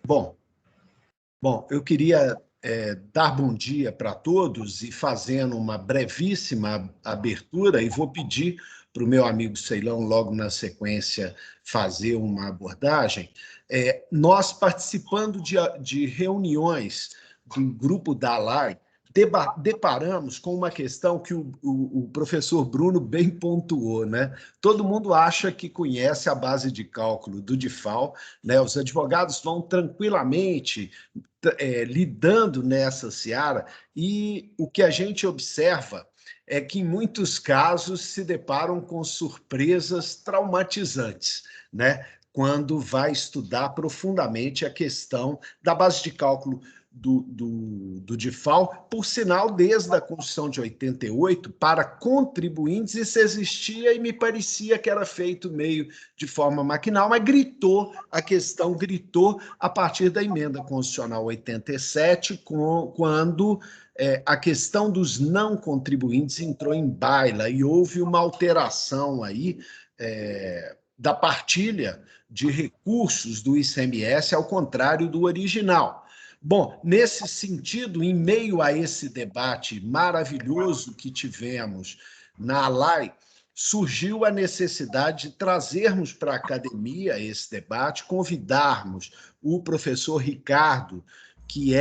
Bom, eu queria dar bom dia para todos e fazendo uma brevíssima abertura, e vou pedir para o meu amigo Ceilão, logo na sequência, fazer uma abordagem. Nós, participando de reuniões do grupo da ALAI, deparamos com uma questão que o professor Bruno bem pontuou, né? Todo mundo acha que conhece a base de cálculo do DIFAL, né? Os advogados vão tranquilamente lidando nessa seara, e o que a gente observa é que, em muitos casos, se deparam com surpresas traumatizantes, né? Quando vai estudar profundamente a questão da base de cálculo do DIFAL, por sinal, desde a Constituição de 88, para contribuintes, isso existia e me parecia que era feito meio de forma maquinal, mas a questão gritou a partir da emenda constitucional 87, quando a questão dos não contribuintes entrou em baila e houve uma alteração aí da partilha de recursos do ICMS, ao contrário do original. Bom, nesse sentido, em meio a esse debate maravilhoso que tivemos na ALAI, surgiu a necessidade de trazermos para a academia esse debate, convidarmos o professor Ricardo, que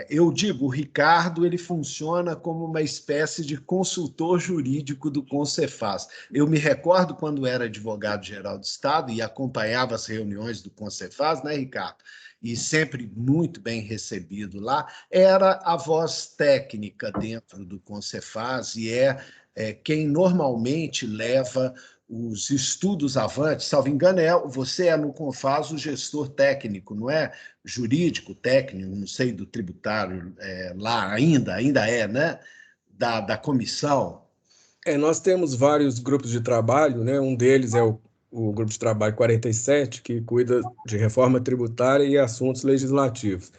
eu digo, o Ricardo, ele funciona como uma espécie de consultor jurídico do Concefaz. Eu me recordo quando era advogado-geral do Estado e acompanhava as reuniões do Concefaz, né, Ricardo? E sempre muito bem recebido lá, era a voz técnica dentro do Concefaz e quem normalmente leva os estudos avante. Salvo engano, você no Confaz o gestor técnico, não é? Jurídico, técnico, não sei, do tributário, lá ainda é, né? Da comissão. Nós temos vários grupos de trabalho, né? Um deles é o Grupo de Trabalho 47, que cuida de reforma tributária e assuntos legislativos.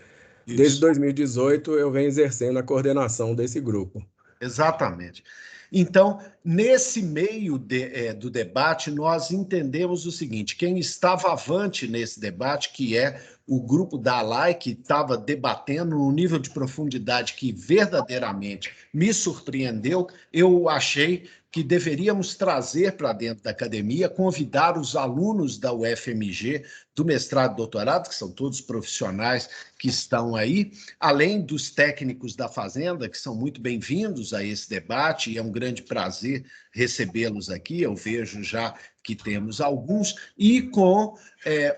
Isso. Desde 2018, eu venho exercendo a coordenação desse grupo. Exatamente. Então, nesse meio do debate, nós entendemos o seguinte: quem estava avante nesse debate, que é o grupo da ALAI, que estava debatendo num nível de profundidade que verdadeiramente me surpreendeu, eu achei que deveríamos trazer para dentro da academia, convidar os alunos da UFMG, do mestrado e doutorado, que são todos profissionais que estão aí, além dos técnicos da Fazenda, que são muito bem-vindos a esse debate, e é um grande prazer recebê-los aqui, eu vejo já que temos alguns, e com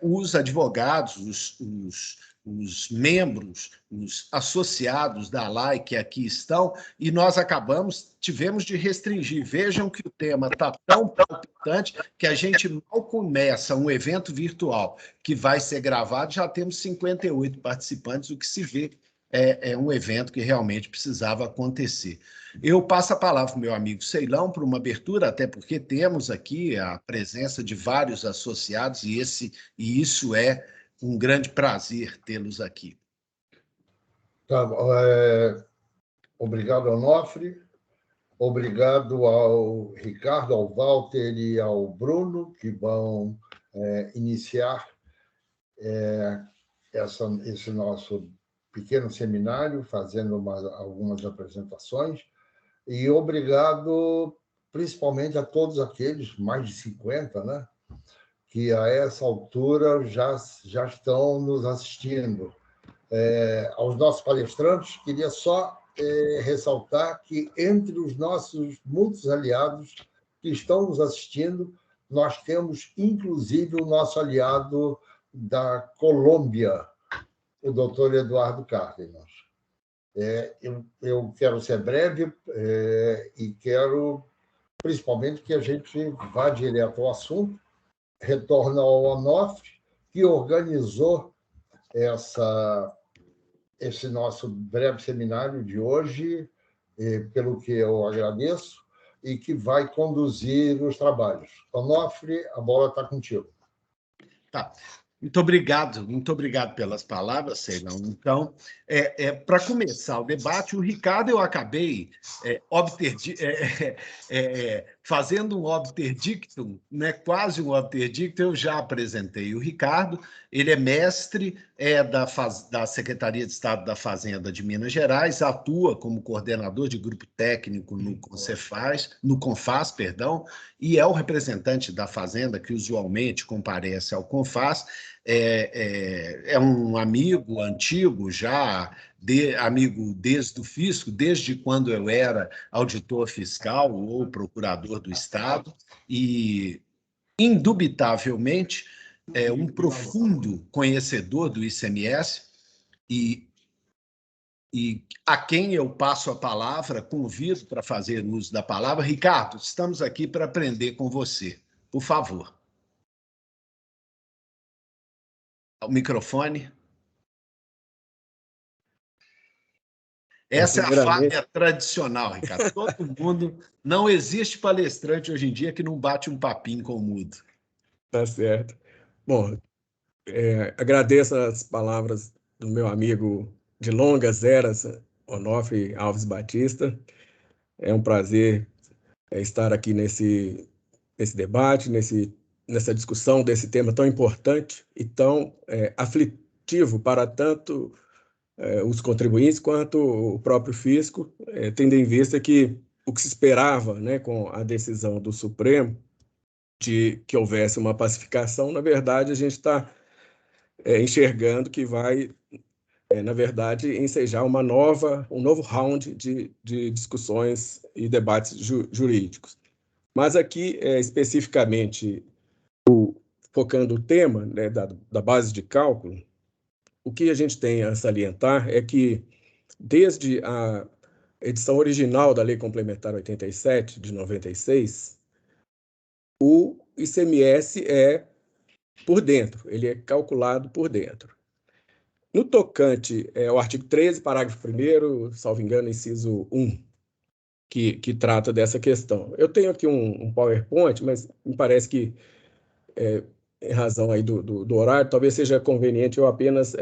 os advogados, os membros, os associados da ALAI que aqui estão, e nós tivemos de restringir. Vejam que o tema está tão palpitante que a gente mal começa um evento virtual que vai ser gravado, já temos 58 participantes, o que se vê é um evento que realmente precisava acontecer. Eu passo a palavra para o meu amigo Ceilão para uma abertura, até porque temos aqui a presença de vários associados, e isso é um grande prazer tê-los aqui. Tá, obrigado, Onofre. Obrigado ao Ricardo, ao Walter e ao Bruno, que vão iniciar esse nosso pequeno seminário, fazendo algumas apresentações. E obrigado principalmente a todos aqueles, mais de 50, né, que a essa altura já estão nos assistindo. Aos nossos palestrantes, queria só ressaltar que, entre os nossos muitos aliados que estão nos assistindo, nós temos, inclusive, o nosso aliado da Colômbia, o doutor Eduardo Cárdenas. Eu quero ser breve e quero, principalmente, que a gente vá direto ao assunto, retorna ao Onofre, que organizou esse nosso breve seminário de hoje, pelo que eu agradeço, e que vai conduzir os trabalhos. Onofre, a bola está contigo. Tá. Muito obrigado pelas palavras, Ceilão. Então, para começar o debate, o Ricardo, eu acabei fazendo um obter dictum, né, quase um obter dictum, eu já apresentei o Ricardo. Ele é mestre da Secretaria de Estado da Fazenda de Minas Gerais, atua como coordenador de grupo técnico no CONFAS, perdão, e é o representante da Fazenda que usualmente comparece ao CONFAS. É um amigo antigo, já amigo desde o fisco, desde quando eu era auditor fiscal ou procurador do Estado, e, indubitavelmente, é um profundo conhecedor do ICMS e a quem eu passo a palavra, convido para fazer uso da palavra. Ricardo, estamos aqui para aprender com você. Por favor. O microfone. Essa é a falha tradicional, Ricardo. Todo mundo... Não existe palestrante hoje em dia que não bate um papinho com o mudo. Tá certo. Bom, agradeço as palavras do meu amigo de longas eras, Onofre Alves Batista. É um prazer estar aqui nesse debate, nessa discussão desse tema tão importante e tão aflitivo para tanto os contribuintes quanto o próprio fisco, tendo em vista que o que se esperava, né, com a decisão do Supremo de que houvesse uma pacificação, na verdade, a gente está enxergando que vai, na verdade, ensejar um novo round de discussões e debates jurídicos. Mas aqui, especificamente, focando o tema, né, da base de cálculo, o que a gente tem a salientar é que, desde a edição original da Lei Complementar 87, de 96, o ICMS é por dentro, ele é calculado por dentro. No tocante ao artigo 13, parágrafo 1º, salvo engano, inciso 1, que trata dessa questão. Eu tenho aqui um PowerPoint, mas me parece que, em razão aí do horário, talvez seja conveniente eu apenas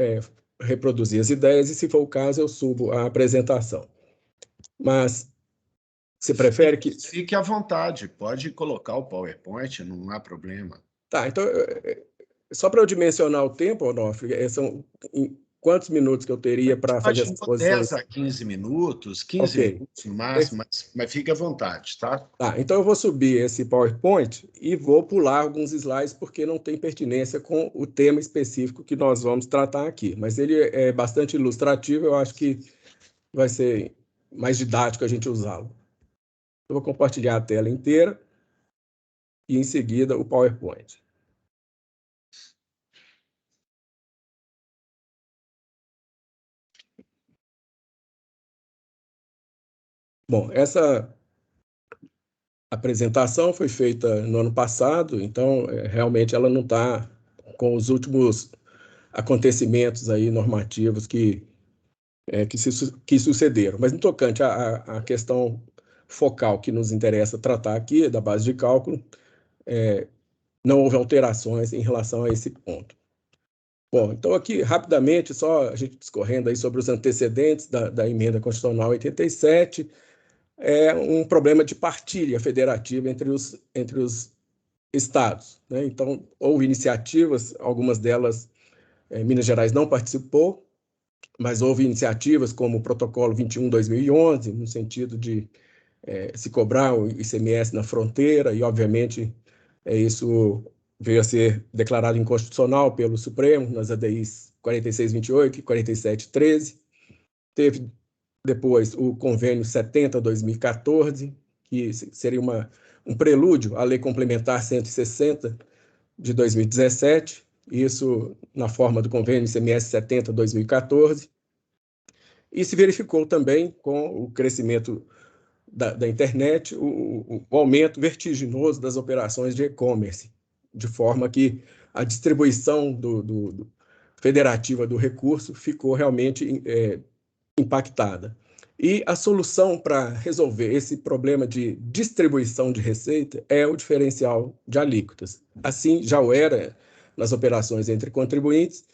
reproduzir as ideias e, se for o caso, eu subo a apresentação. Mas você prefere que... Fique à vontade, pode colocar o PowerPoint, não há problema. Tá, então, só para eu dimensionar o tempo, Onofre, são quantos minutos que eu teria para fazer essa exposição? 10 a 15 minutos, 15 minutos no máximo, mas fique à vontade, tá? Tá, então eu vou subir esse PowerPoint e vou pular alguns slides, porque não tem pertinência com o tema específico que nós vamos tratar aqui. Mas ele é bastante ilustrativo, eu acho que vai ser mais didático a gente usá-lo. Eu vou compartilhar a tela inteira e, em seguida, o PowerPoint. Bom, essa apresentação foi feita no ano passado, então realmente ela não está com os últimos acontecimentos aí normativos que sucederam. Mas no tocante à questão focal que nos interessa tratar aqui, da base de cálculo, não houve alterações em relação a esse ponto. Bom, então aqui, rapidamente, só a gente discorrendo aí sobre os antecedentes da Emenda Constitucional 87, um problema de partilha federativa entre os estados, né? Então, houve iniciativas, algumas delas Minas Gerais não participou, mas houve iniciativas como o Protocolo 21/2011, no sentido de se cobrar o ICMS na fronteira, e, obviamente, isso veio a ser declarado inconstitucional pelo Supremo, nas ADIs 4628 e 4713. Teve depois o Convênio 70/2014, que seria um prelúdio à Lei Complementar 160 de 2017, isso na forma do Convênio ICMS 70/2014. E se verificou também, com o crescimento da internet, o aumento vertiginoso das operações de e-commerce, de forma que a distribuição federativa do recurso ficou realmente impactada. E a solução para resolver esse problema de distribuição de receita é o diferencial de alíquotas. Assim, já o era nas operações entre contribuintes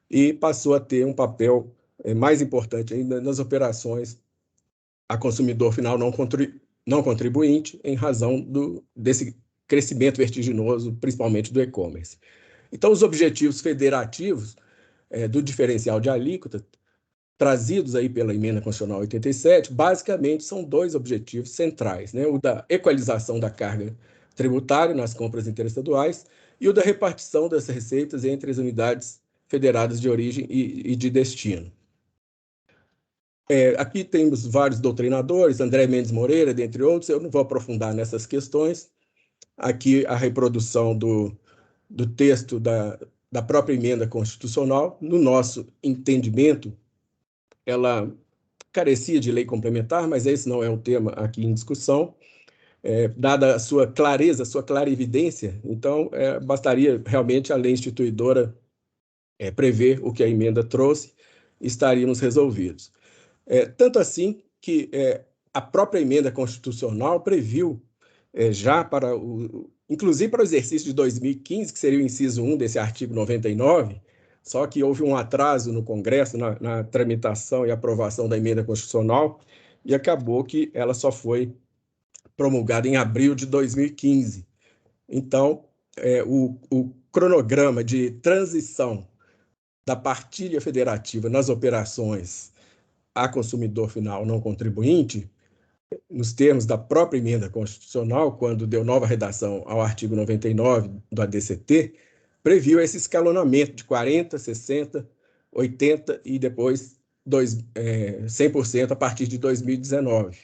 e passou a ter um papel mais importante ainda nas operações a consumidor final não contribuinte, em razão desse crescimento vertiginoso, principalmente do e-commerce. Então, os objetivos federativos do diferencial de alíquota, trazidos aí pela Emenda Constitucional 87, basicamente são dois objetivos centrais, né? O da equalização da carga tributária nas compras interestaduais e o da repartição das receitas entre as unidades federadas de origem e de destino. Aqui temos vários doutrinadores, André Mendes Moreira, dentre outros, eu não vou aprofundar nessas questões. Aqui a reprodução do texto da própria emenda constitucional. No nosso entendimento, ela carecia de lei complementar, mas esse não é um tema aqui em discussão. Dada a sua clareza, a sua clarividência, então bastaria realmente a lei instituidora prever o que a emenda trouxe e estaríamos resolvidos. Tanto assim que a própria emenda constitucional previu já inclusive para o exercício de 2015, que seria o inciso 1 desse artigo 99, só que houve um atraso no Congresso na tramitação e aprovação da emenda constitucional e acabou que ela só foi promulgada em abril de 2015. Então, o cronograma de transição da partilha federativa nas operações a consumidor final não contribuinte, nos termos da própria emenda constitucional, quando deu nova redação ao artigo 99 do ADCT, previu esse escalonamento de 40%, 60%, 80% e depois 100% a partir de 2019.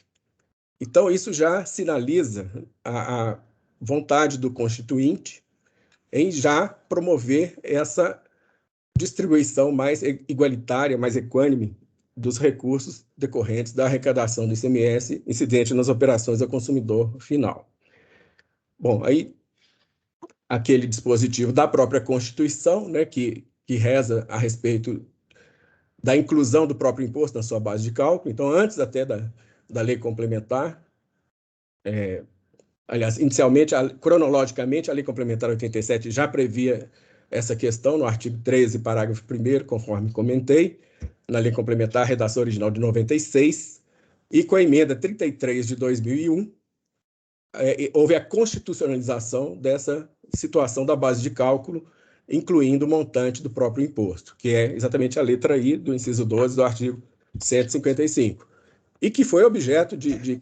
Então, isso já sinaliza a vontade do Constituinte em já promover essa distribuição mais igualitária, mais equânime dos recursos decorrentes da arrecadação do ICMS incidente nas operações ao consumidor final. Bom, aí aquele dispositivo da própria Constituição, né, que reza a respeito da inclusão do próprio imposto na sua base de cálculo. Então, antes até da lei complementar, aliás, inicialmente, cronologicamente, a lei complementar 87 já previa essa questão no artigo 13, parágrafo 1º, conforme comentei, na lei complementar, redação original de 96, e com a emenda 33 de 2001, houve a constitucionalização dessa situação da base de cálculo, incluindo o montante do próprio imposto, que é exatamente a letra I do inciso 12 do artigo 155, e que foi objeto de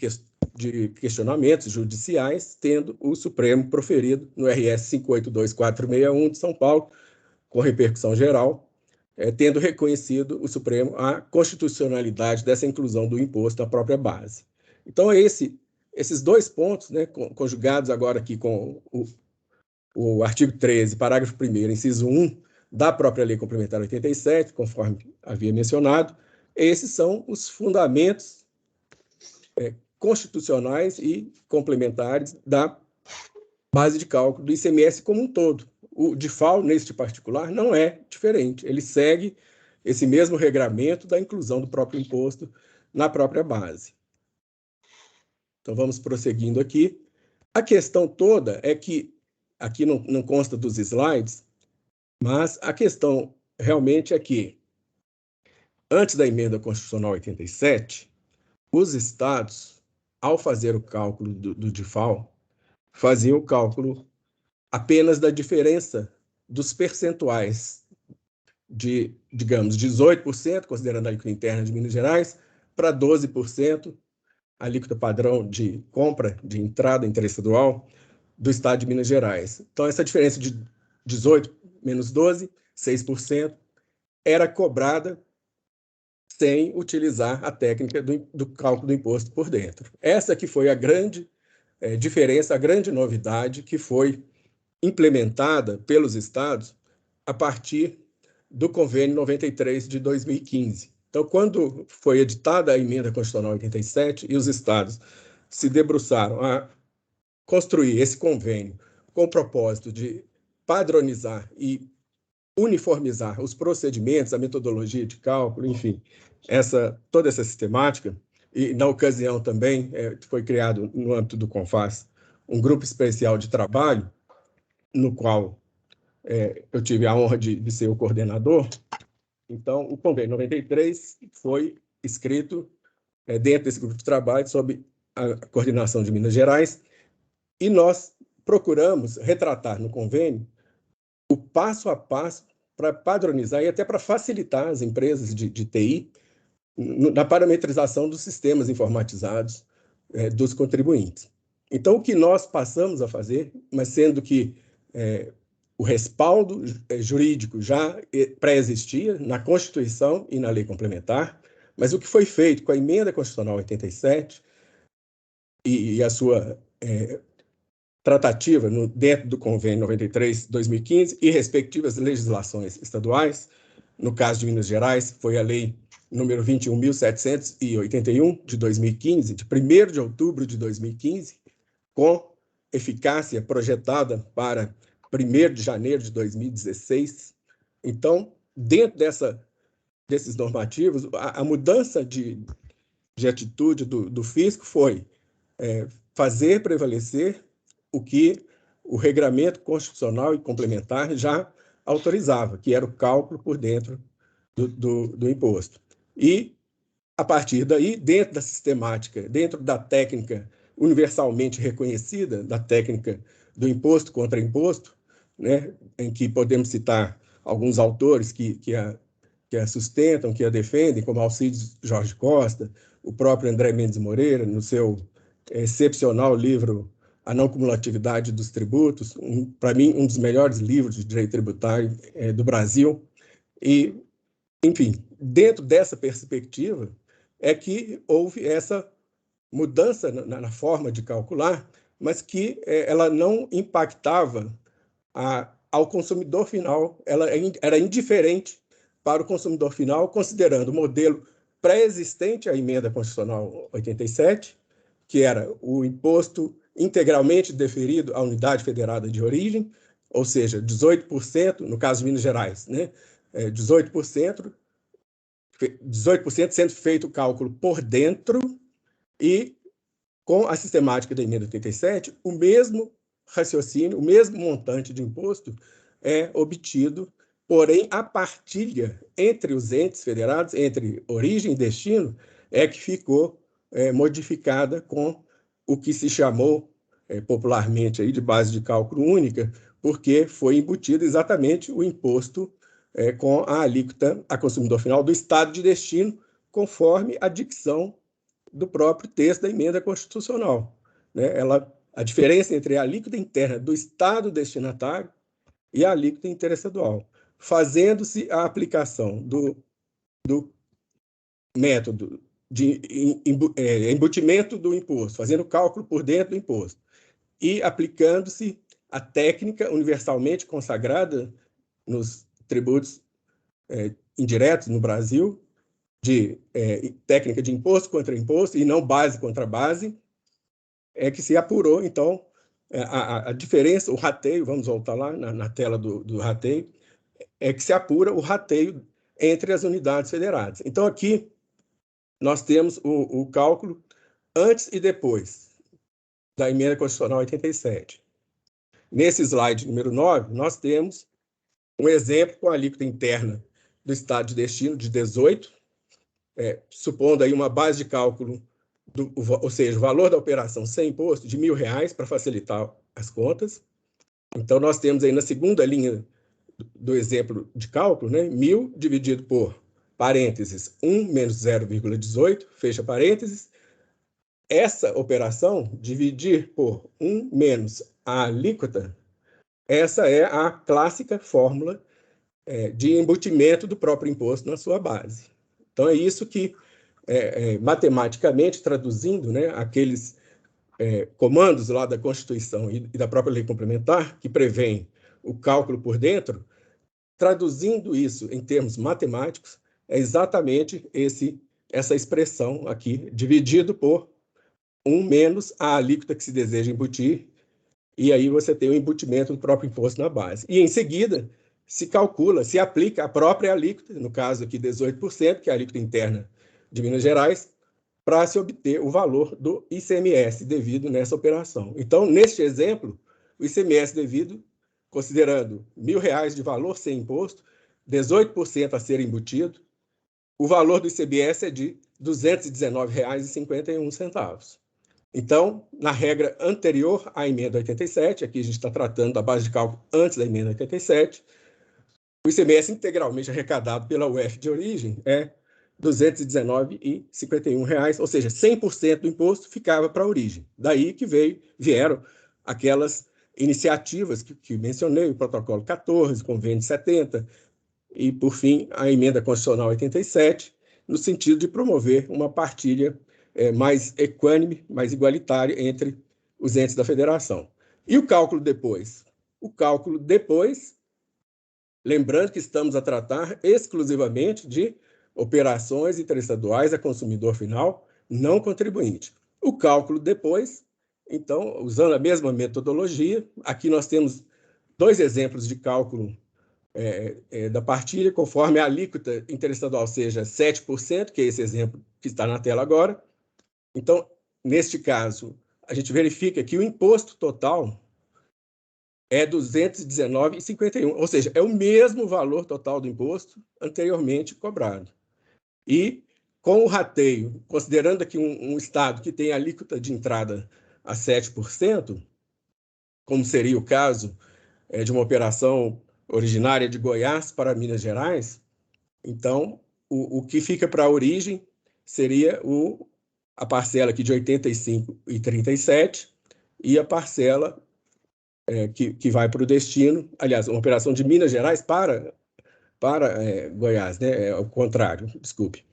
questionamentos judiciais, tendo o Supremo proferido no RS 582461 de São Paulo, com repercussão geral, tendo reconhecido o Supremo a constitucionalidade dessa inclusão do imposto à própria base. Então, esses dois pontos, né, conjugados agora aqui com o artigo 13, parágrafo 1º, inciso 1, da própria Lei Complementar 87, conforme havia mencionado, esses são os fundamentos constitucionais e complementares da base de cálculo do ICMS como um todo. O DIFAL, neste particular, não é diferente. Ele segue esse mesmo regramento da inclusão do próprio imposto na própria base. Então, vamos prosseguindo aqui. A questão toda é que, aqui não consta dos slides, mas a questão realmente é que, antes da emenda constitucional 87, os estados, ao fazer o cálculo do DIFAL, faziam o cálculo apenas da diferença dos percentuais de, digamos, 18%, considerando a alíquota interna de Minas Gerais, para 12%, a alíquota padrão de compra, de entrada interestadual do Estado de Minas Gerais. Então, essa diferença de 18 menos 12, 6%, era cobrada sem utilizar a técnica do cálculo do imposto por dentro. Essa que foi a grande diferença, a grande novidade que foi implementada pelos estados a partir do Convênio 93 de 2015. Então, quando foi editada a Emenda Constitucional 87 e os estados se debruçaram a construir esse convênio com o propósito de padronizar e uniformizar os procedimentos, a metodologia de cálculo, enfim, toda essa sistemática, e na ocasião também foi criado no âmbito do CONFAS um grupo especial de trabalho, no qual eu tive a honra de ser o coordenador. Então, o Convênio 93 foi escrito dentro desse grupo de trabalho sob a coordenação de Minas Gerais, e nós procuramos retratar no convênio o passo a passo para padronizar e até para facilitar as empresas de TI na parametrização dos sistemas informatizados dos contribuintes. Então, o que nós passamos a fazer, mas sendo que o respaldo jurídico já pré-existia na Constituição e na lei complementar, mas o que foi feito com a Emenda Constitucional 87 e a sua tratativa dentro do Convênio 93/2015 e respectivas legislações estaduais, no caso de Minas Gerais, foi a Lei número 21.781, de 2015, de 1º de outubro de 2015, com eficácia projetada para 1º de janeiro de 2016. Então, dentro desses normativos, a mudança de atitude do fisco foi fazer prevalecer o que o regramento constitucional e complementar já autorizava, que era o cálculo por dentro do imposto. E, a partir daí, dentro da sistemática, dentro da técnica universalmente reconhecida, da técnica do imposto contra imposto, né, em que podemos citar alguns autores que a sustentam, que a defendem, como Alcides Jorge Costa, o próprio André Mendes Moreira, no seu excepcional livro A Não Cumulatividade dos Tributos, para mim, um dos melhores livros de direito tributário do Brasil. E, enfim, dentro dessa perspectiva é que houve essa mudança na forma de calcular, mas que ela não impactava ao consumidor final, ela era indiferente para o consumidor final, considerando o modelo pré-existente à Emenda Constitucional 87, que era o imposto integralmente deferido à unidade federada de origem, ou seja, 18%, no caso de Minas Gerais, né? 18% sendo feito o cálculo por dentro, e com a sistemática da Emenda 87, o mesmo raciocínio, o mesmo montante de imposto é obtido, porém a partilha entre os entes federados, entre origem e destino, é que ficou modificada com o que se chamou popularmente aí de base de cálculo única, porque foi embutido exatamente o imposto com a alíquota a consumidor final do estado de destino, conforme a dicção do próprio texto da Emenda Constitucional. Né? A diferença entre a alíquota interna do estado destinatário e a alíquota interestadual, fazendo-se a aplicação do método de embutimento do imposto, fazendo o cálculo por dentro do imposto, e aplicando-se a técnica universalmente consagrada nos tributos indiretos no Brasil, de técnica de imposto contra imposto e não base contra base, é que se apurou, então, a diferença, o rateio, vamos voltar lá na tela do rateio, é que se apura o rateio entre as unidades federadas. Então, aqui, nós temos o cálculo antes e depois da Emenda Constitucional 87. Nesse slide número 9, nós temos um exemplo com a alíquota interna do estado de destino de 18%, supondo aí uma base de cálculo, ou seja, o valor da operação sem imposto de R$1.000 para facilitar as contas. Então, nós temos aí na segunda linha do exemplo de cálculo, né, 1.000 dividido por parênteses 1 menos 0,18, fecha parênteses. Essa operação, dividir por 1 menos a alíquota, essa é a clássica fórmula de embutimento do próprio imposto na sua base. Então, é isso que, matematicamente, traduzindo, né, aqueles comandos lá da Constituição e da própria lei complementar, que prevêem o cálculo por dentro, traduzindo isso em termos matemáticos, é exatamente essa expressão aqui, dividido por 1 menos a alíquota que se deseja embutir, e aí você tem o embutimento do próprio imposto na base. E, em seguida, se calcula, se aplica a própria alíquota, no caso aqui 18%, que é a alíquota interna de Minas Gerais, para se obter o valor do ICMS devido nessa operação. Então, neste exemplo, o ICMS devido, considerando R$1.000 de valor sem imposto, 18% a ser embutido, o valor do ICMS é de R$219,51. Então, na regra anterior à emenda 87, aqui a gente está tratando da base de cálculo antes da emenda 87, o ICMS integralmente arrecadado pela UF de origem é R$ 219,51, ou seja, 100% do imposto ficava para a origem. Daí que vieram aquelas iniciativas que mencionei, o protocolo 14, convênio 70, e, por fim, a emenda constitucional 87, no sentido de promover uma partilha mais equânime, mais igualitária entre os entes da federação. E o cálculo depois? O cálculo depois, lembrando que estamos a tratar exclusivamente de operações interestaduais a consumidor final não contribuinte. O cálculo depois, então, usando a mesma metodologia, aqui nós temos 2 exemplos de cálculo da partilha, conforme a alíquota interestadual seja 7%, que é esse exemplo que está na tela agora. Então, neste caso, a gente verifica que o imposto total é R$ 219,51, ou seja, é o mesmo valor total do imposto anteriormente cobrado. E, com o rateio, considerando aqui um estado que tem alíquota de entrada a 7%, como seria o caso de uma operação originária de Goiás para Minas Gerais, então o que fica para a origem seria a parcela aqui de 85,37 e a parcela que vai para o destino, aliás, uma operação de Minas Gerais para Goiás, né? É o contrário, desculpe.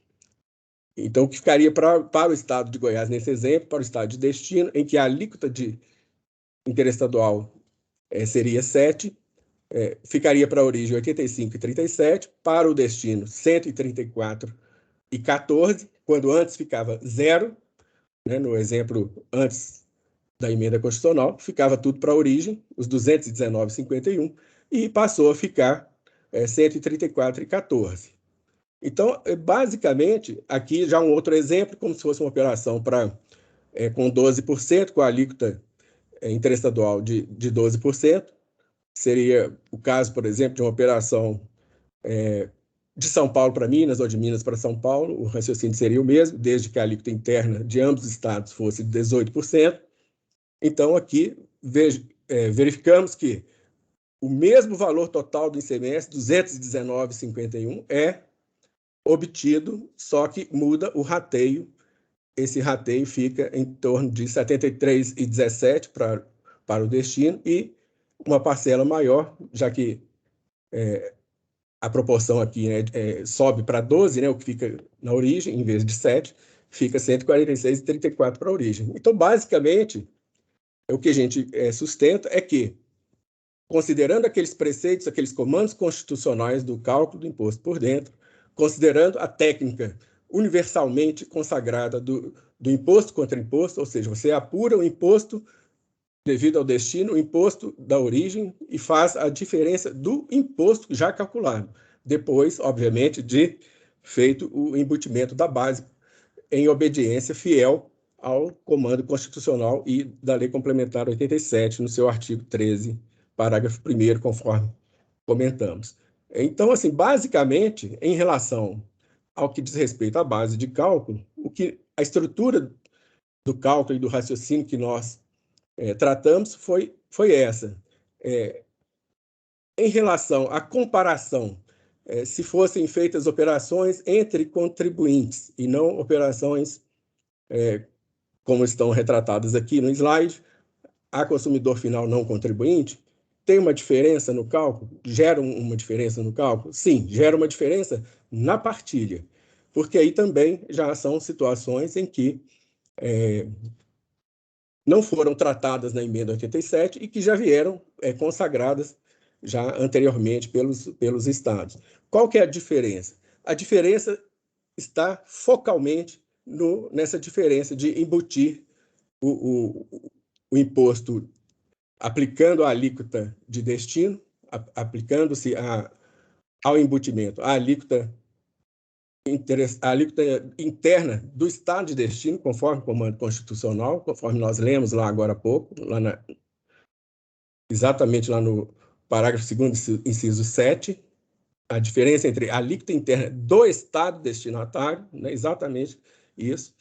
Então, o que ficaria para o estado de Goiás, nesse exemplo, para o estado de destino, em que a alíquota interestadual seria 7%, ficaria para a origem 85,37, para o destino 134,14, quando antes ficava 0, né, no exemplo antes da emenda constitucional, ficava tudo para a origem, os 219,51, e passou a ficar 134,14. Então, basicamente, aqui já um outro exemplo, como se fosse uma operação com 12%, com a alíquota interestadual de 12%, seria o caso, por exemplo, de uma operação de São Paulo para Minas ou de Minas para São Paulo, o raciocínio seria o mesmo, desde que a alíquota interna de ambos os estados fosse de 18%. Então, aqui verificamos que o mesmo valor total do ICMS, R$ 219,51, é obtido, só que muda o rateio. Esse rateio fica em torno de 73,17 para o destino e uma parcela maior, já que a proporção aqui sobe para 12, né, o que fica na origem, em vez de 7, fica 146,34 para a origem. Então, basicamente, o que a gente sustenta é que, considerando aqueles preceitos, aqueles comandos constitucionais do cálculo do imposto por dentro, considerando a técnica universalmente consagrada do imposto contra imposto, ou seja, você apura o imposto devido ao destino, o imposto da origem, e faz a diferença do imposto já calculado. Depois, obviamente, de feito o embutimento da base em obediência fiel ao comando constitucional e da Lei Complementar 87, no seu artigo 13, parágrafo 1º, conforme comentamos. Então, assim, basicamente, em relação ao que diz respeito à base de cálculo, a estrutura do cálculo e do raciocínio que nós tratamos foi essa. Em relação à comparação, se fossem feitas operações entre contribuintes e não operações como estão retratadas aqui no slide, a consumidor final não contribuinte, tem uma diferença no cálculo? Gera uma diferença no cálculo? Sim, gera uma diferença na partilha, porque aí também já são situações em que não foram tratadas na emenda 87 e que já vieram consagradas já anteriormente pelos estados. Qual que é a diferença? A diferença está focalmente nessa diferença de embutir o imposto aplicando a alíquota de destino, aplicando-se ao embutimento a alíquota interna do estado de destino, conforme o comando constitucional, conforme nós lemos lá agora há pouco, exatamente lá no parágrafo 2º, inciso 7, a diferença entre a alíquota interna do estado destinatário, né, exatamente isso,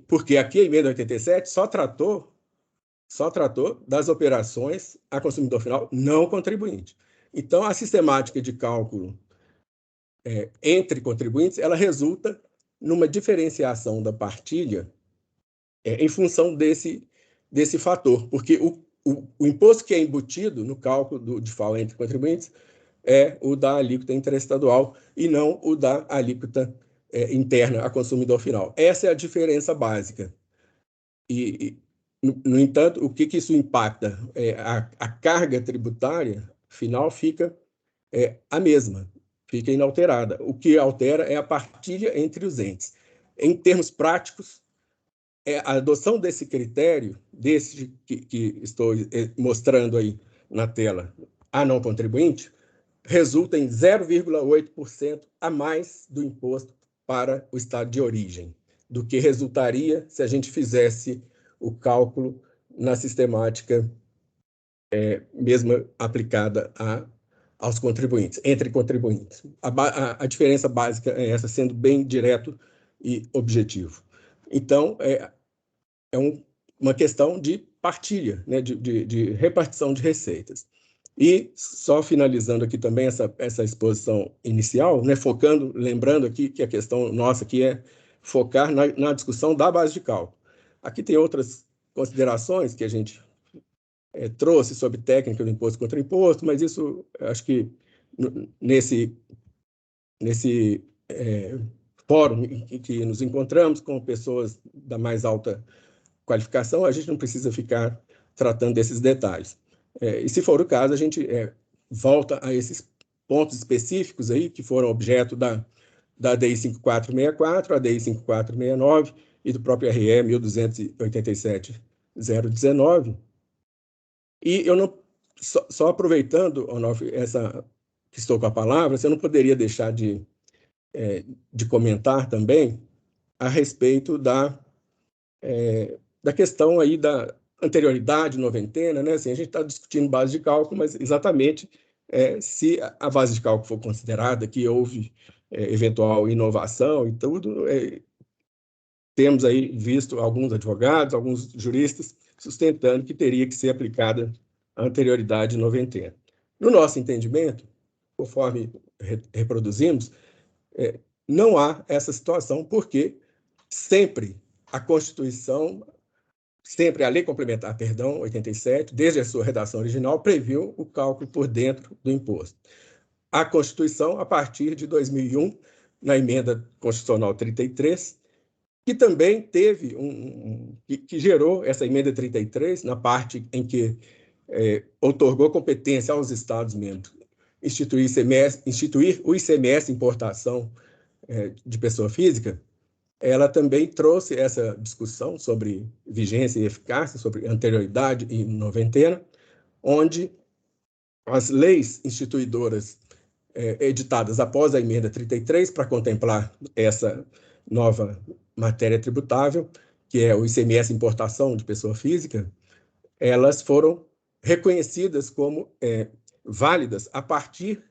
porque aqui a emenda 87 só tratou das operações a consumidor final não contribuinte. Então, a sistemática de cálculo entre contribuintes, ela resulta numa diferenciação da partilha em função desse fator, porque o imposto que é embutido no cálculo de FAO entre contribuintes é o da alíquota interestadual e não o da alíquota interna a consumidor final. Essa é a diferença básica. No entanto, o que isso impacta? A carga tributária final fica a mesma, fica inalterada. O que altera é a partilha entre os entes. Em termos práticos, a adoção desse critério, desse que estou mostrando aí na tela, a não contribuinte, resulta em 0,8% a mais do imposto para o estado de origem, do que resultaria se a gente fizesse o cálculo na sistemática mesma aplicada aos contribuintes, entre contribuintes. A diferença básica é essa, sendo bem direto e objetivo. Então, uma questão de partilha, né, de repartição de receitas. E, só finalizando aqui também essa exposição inicial, né, lembrando aqui que a questão nossa aqui é focar na discussão da base de cálculo. Aqui tem outras considerações que a gente trouxe sobre técnica do imposto contra imposto, mas isso, acho que nesse fórum em que nos encontramos com pessoas da mais alta qualificação, a gente não precisa ficar tratando desses detalhes. E, se for o caso, a gente volta a esses pontos específicos aí que foram objeto da DI 5464, a DI 5469 e do próprio RE 1287-019. E eu não, só aproveitando, Onofre, que estou com a palavra, você não poderia deixar de comentar também a respeito da questão aí da anterioridade noventena, né? Assim, a gente está discutindo base de cálculo, mas exatamente se a base de cálculo for considerada que houve eventual inovação e tudo, temos aí visto alguns advogados, alguns juristas sustentando que teria que ser aplicada a anterioridade noventena. No nosso entendimento, conforme reproduzimos, não há essa situação, porque sempre a Constituição, sempre a Lei Complementar, 87, desde a sua redação original, previu o cálculo por dentro do imposto. A Constituição, a partir de 2001, na emenda constitucional 33, que também teve que gerou essa emenda 33, na parte em que outorgou competência aos Estados-membros instituir o ICMS importação de pessoa física. Ela também trouxe essa discussão sobre vigência e eficácia, sobre anterioridade e noventena, onde as leis instituidoras editadas após a emenda 33 para contemplar essa nova matéria tributável, que é o ICMS importação de pessoa física, elas foram reconhecidas como válidas a partir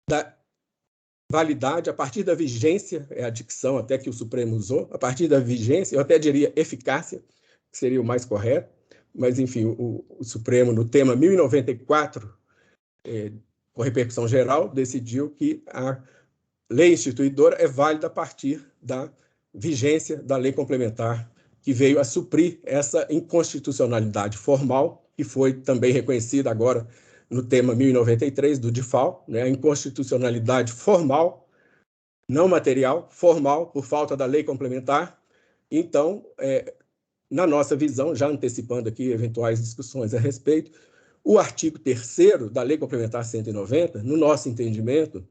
da validade, a partir da vigência, é a dicção até que o Supremo usou, a partir da vigência, eu até diria eficácia, que seria o mais correto, mas, enfim, o Supremo, no tema 1094, com repercussão geral, decidiu que a lei instituidora é válida a partir da vigência da lei complementar, que veio a suprir essa inconstitucionalidade formal, que foi também reconhecida agora no tema 1093 do DIFAL, né, a inconstitucionalidade formal, não material, formal, por falta da lei complementar. Então, na nossa visão, já antecipando aqui eventuais discussões a respeito, o artigo 3º da Lei Complementar 190, no nosso entendimento,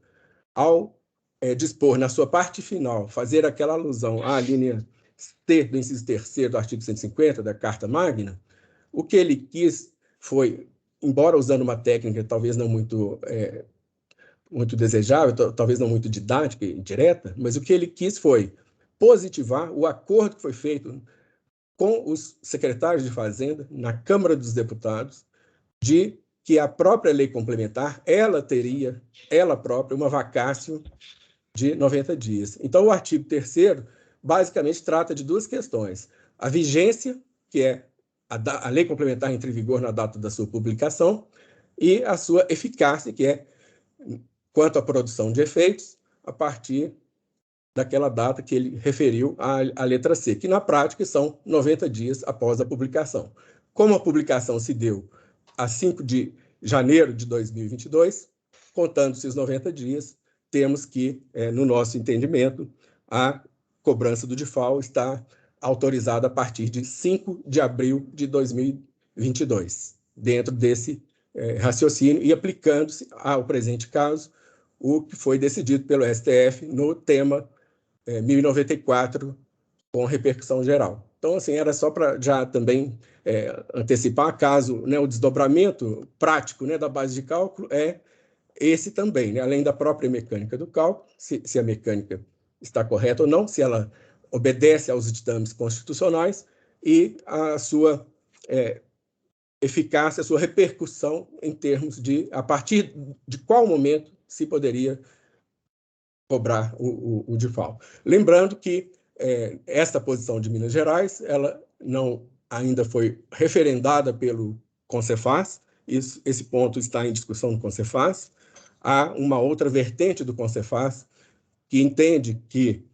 ao dispor na sua parte final, fazer aquela alusão à linha T do inciso 3º do artigo 150 da Carta Magna, o que ele quis foi, embora usando uma técnica talvez não muito desejável, talvez não muito didática e direta, mas o que ele quis foi positivar o acordo que foi feito com os secretários de Fazenda na Câmara dos Deputados, de que a própria lei complementar, ela teria, ela própria, uma vacácio de 90 dias. Então, o artigo 3º basicamente trata de duas questões. A vigência, que é a lei complementar entra em vigor na data da sua publicação, e a sua eficácia, que é quanto à produção de efeitos, a partir daquela data que ele referiu à letra C, que na prática são 90 dias após a publicação. Como a publicação se deu a 5 de janeiro de 2022, contando-se os 90 dias, temos que, no nosso entendimento, a cobrança do DIFAL está autorizada a partir de 5 de abril de 2022, dentro desse raciocínio e aplicando-se ao presente caso o que foi decidido pelo STF no tema 1094, com repercussão geral. Então, assim, era só para já também antecipar, caso o desdobramento prático da base de cálculo é esse também, além da própria mecânica do cálculo, se a mecânica está correta ou não, se ela obedece aos ditames constitucionais e a sua eficácia, a sua repercussão em termos de a partir de qual momento se poderia cobrar o DIFAL. Lembrando que esta posição de Minas Gerais, ela não ainda foi referendada pelo Concefaz, esse ponto está em discussão no Concefaz. Há uma outra vertente do Concefaz que entende que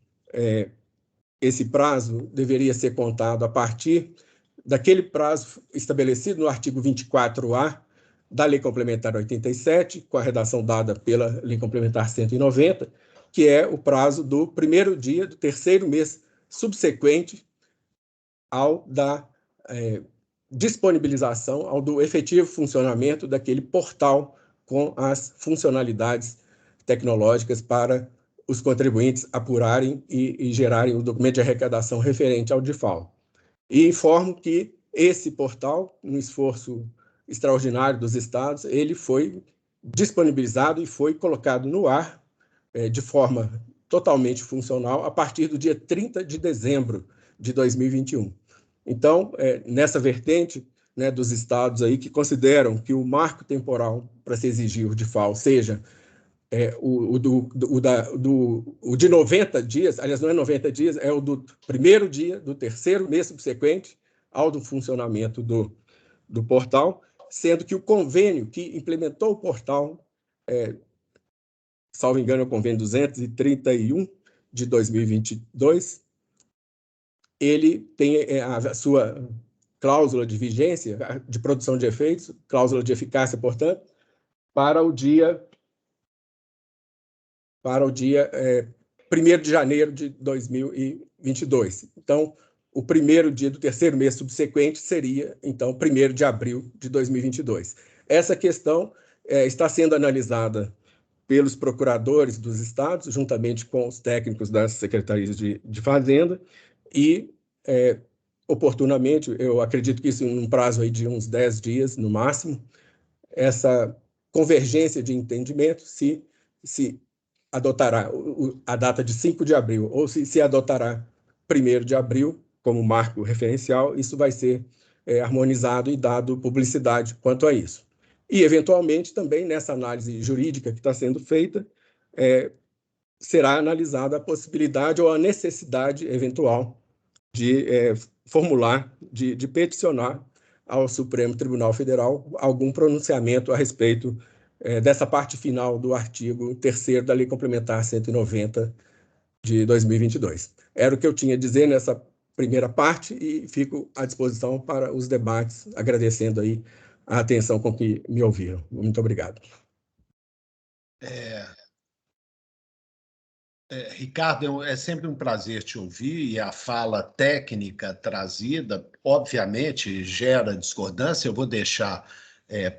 esse prazo deveria ser contado a partir daquele prazo estabelecido no artigo 24A da Lei Complementar 87, com a redação dada pela Lei Complementar 190, que é o prazo do primeiro dia do terceiro mês subsequente ao da disponibilização, ao do efetivo funcionamento daquele portal com as funcionalidades tecnológicas para os contribuintes apurarem e gerarem o documento de arrecadação referente ao DIFAL. E informo que esse portal, no esforço extraordinário dos estados, ele foi disponibilizado e foi colocado no ar de forma totalmente funcional a partir do dia 30 de dezembro de 2021. Então, nessa vertente dos estados aí que consideram que o marco temporal para se exigir o DIFAL seja o de 90 dias, aliás, não é 90 dias, é o do primeiro dia do terceiro mês subsequente ao do funcionamento do portal, sendo que o convênio que implementou o portal, salvo engano, é o convênio 231 de 2022, ele tem a sua cláusula de vigência, de produção de efeitos, cláusula de eficácia, portanto, para o dia 1º de janeiro de 2022. Então, o primeiro dia do terceiro mês subsequente seria, então, 1º de abril de 2022. Essa questão está sendo analisada pelos procuradores dos estados, juntamente com os técnicos das secretarias de Fazenda, e, oportunamente, eu acredito que isso em um prazo aí de uns 10 dias, no máximo, essa convergência de entendimento, se adotará a data de 5 de abril ou se adotará 1º de abril como marco referencial, isso vai ser harmonizado e dado publicidade quanto a isso. E, eventualmente, também nessa análise jurídica que está sendo feita, será analisada a possibilidade ou a necessidade eventual de formular, de peticionar ao Supremo Tribunal Federal algum pronunciamento a respeito dessa parte final do artigo 3º da Lei Complementar 190 de 2022. Era o que eu tinha a dizer nessa primeira parte e fico à disposição para os debates, agradecendo aí a atenção com que me ouviram. Muito obrigado. Ricardo, é sempre um prazer te ouvir e a fala técnica trazida, obviamente, gera discordância. Eu vou deixar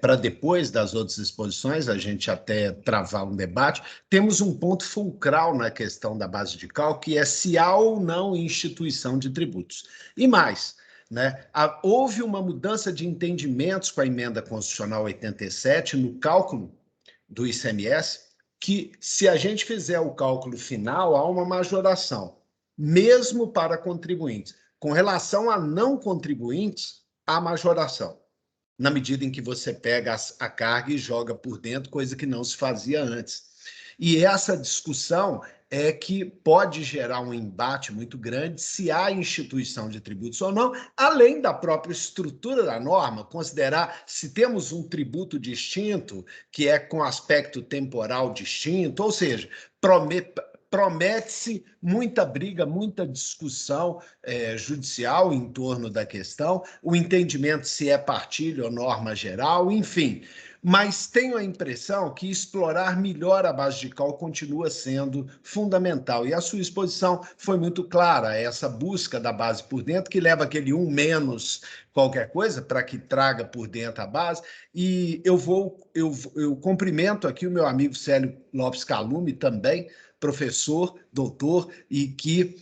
para depois das outras exposições, a gente até travar um debate. Temos um ponto fulcral na questão da base de cálculo, que é se há ou não instituição de tributos. E mais, houve uma mudança de entendimentos com a emenda constitucional 87 no cálculo do ICMS, que se a gente fizer o cálculo final, há uma majoração, mesmo para contribuintes. Com relação a não contribuintes, há majoração, na medida em que você pega a carga e joga por dentro, coisa que não se fazia antes. E essa discussão, é que pode gerar um embate muito grande se há instituição de tributos ou não, além da própria estrutura da norma, considerar se temos um tributo distinto, que é com aspecto temporal distinto, ou seja, promete-se muita briga, muita discussão judicial em torno da questão, o entendimento se é partilha ou norma geral, enfim. Mas tenho a impressão que explorar melhor a base de cálculo continua sendo fundamental. E a sua exposição foi muito clara, essa busca da base por dentro, que leva aquele um menos qualquer coisa para que traga por dentro a base. E eu cumprimento aqui o meu amigo Célio Lopes Calume, também professor, doutor, e que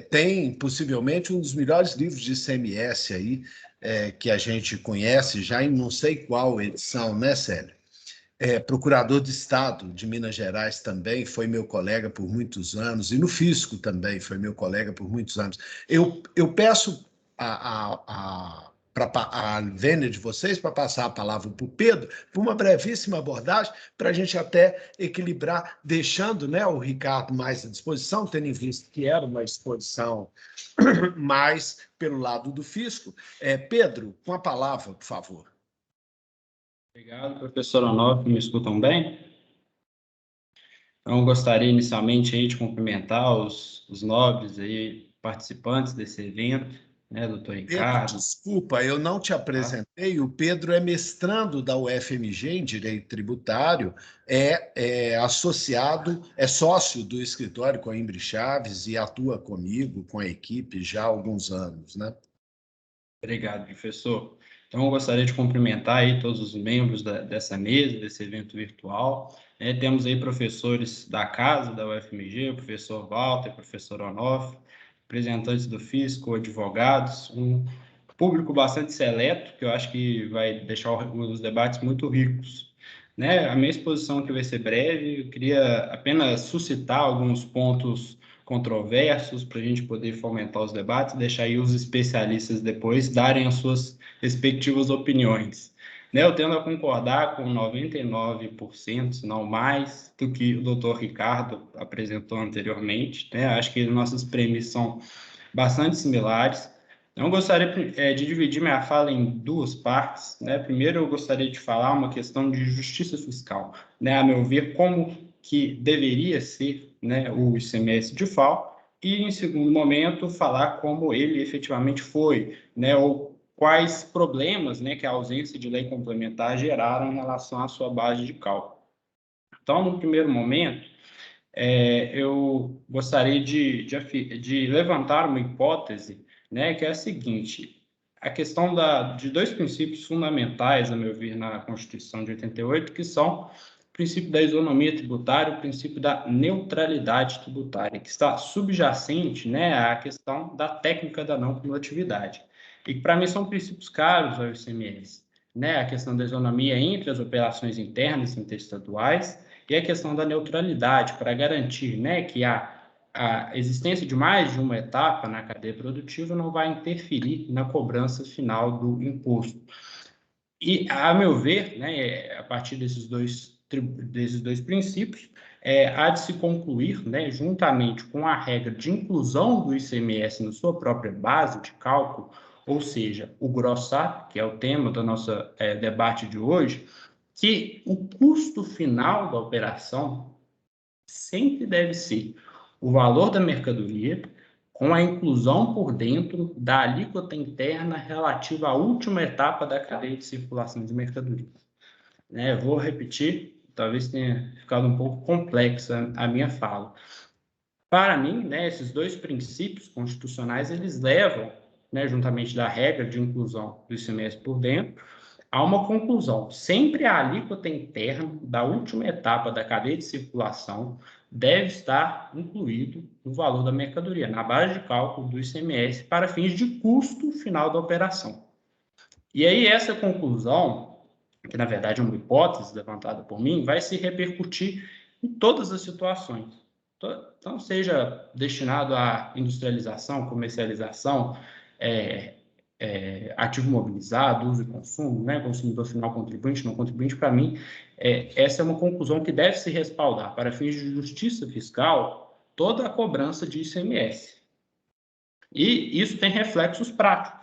tem possivelmente um dos melhores livros de ICMS aí, que a gente conhece já em não sei qual edição, né, Célio? Procurador de Estado de Minas Gerais também, foi meu colega por muitos anos, e no Fisco também foi meu colega por muitos anos. Eu peço a vênia de vocês para passar a palavra para o Pedro, por uma brevíssima abordagem, para a gente até equilibrar, deixando, né, o Ricardo mais à disposição, tendo em vista que era uma exposição mais pelo lado do fisco. Pedro, com a palavra, por favor. Obrigado, professor Onofre, me escutam bem? Então, gostaria inicialmente aí de cumprimentar os nobres aí, participantes desse evento, né, doutor Ricardo. Pedro, desculpa, eu não te apresentei. O Pedro é mestrando da UFMG em Direito Tributário, é associado, é sócio do escritório Coimbra Chaves e atua comigo, com a equipe, já há alguns anos, né? Obrigado, professor. Então, eu gostaria de cumprimentar aí todos os membros dessa mesa, desse evento virtual. Temos aí professores da casa, da UFMG, o professor Walter, o professor Onofre, representantes do Fisco, advogados, um público bastante seleto, que eu acho que vai deixar os debates muito ricos. A minha exposição aqui vai ser breve, eu queria apenas suscitar alguns pontos controversos para a gente poder fomentar os debates, deixar aí os especialistas depois darem as suas respectivas opiniões. Eu tendo a concordar com 99%, se não mais, do que o doutor Ricardo apresentou anteriormente. Acho que nossas premissas são bastante similares. Então, eu gostaria de dividir minha fala em duas partes. Primeiro, eu gostaria de falar uma questão de justiça fiscal. A meu ver, como que deveria ser o ICMS de FAO, e, em segundo momento, falar como ele efetivamente foi, ou quais problemas que a ausência de lei complementar geraram em relação à sua base de cálculo. Então, no primeiro momento, eu gostaria de levantar uma hipótese, que é a seguinte: a questão de dois princípios fundamentais, a meu ver, na Constituição de 88, que são o princípio da isonomia tributária e o princípio da neutralidade tributária, que está subjacente à questão da técnica da não cumulatividade. E que, para mim, são princípios caros ao ICMS. A questão da isonomia entre as operações internas e interestaduais e a questão da neutralidade, para garantir que a existência de mais de uma etapa na cadeia produtiva não vai interferir na cobrança final do imposto. E, a meu ver, a partir desses dois princípios, há de se concluir, juntamente com a regra de inclusão do ICMS na sua própria base de cálculo, ou seja, o grossar, que é o tema do nosso debate de hoje, que o custo final da operação sempre deve ser o valor da mercadoria com a inclusão por dentro da alíquota interna relativa à última etapa da cadeia de circulação de mercadorias. Vou repetir, talvez tenha ficado um pouco complexa a minha fala. Para mim, esses dois princípios constitucionais, eles levam, juntamente da regra de inclusão do ICMS por dentro, há uma conclusão. Sempre a alíquota interna da última etapa da cadeia de circulação deve estar incluído no valor da mercadoria, na base de cálculo do ICMS, para fins de custo final da operação. E aí essa conclusão, que na verdade é uma hipótese levantada por mim, vai se repercutir em todas as situações. Então, seja destinado à industrialização, comercialização, ativo mobilizado, uso e consumo, consumidor final contribuinte, não contribuinte, para mim, essa é uma conclusão que deve se respaldar para fins de justiça fiscal, toda a cobrança de ICMS. E isso tem reflexos práticos.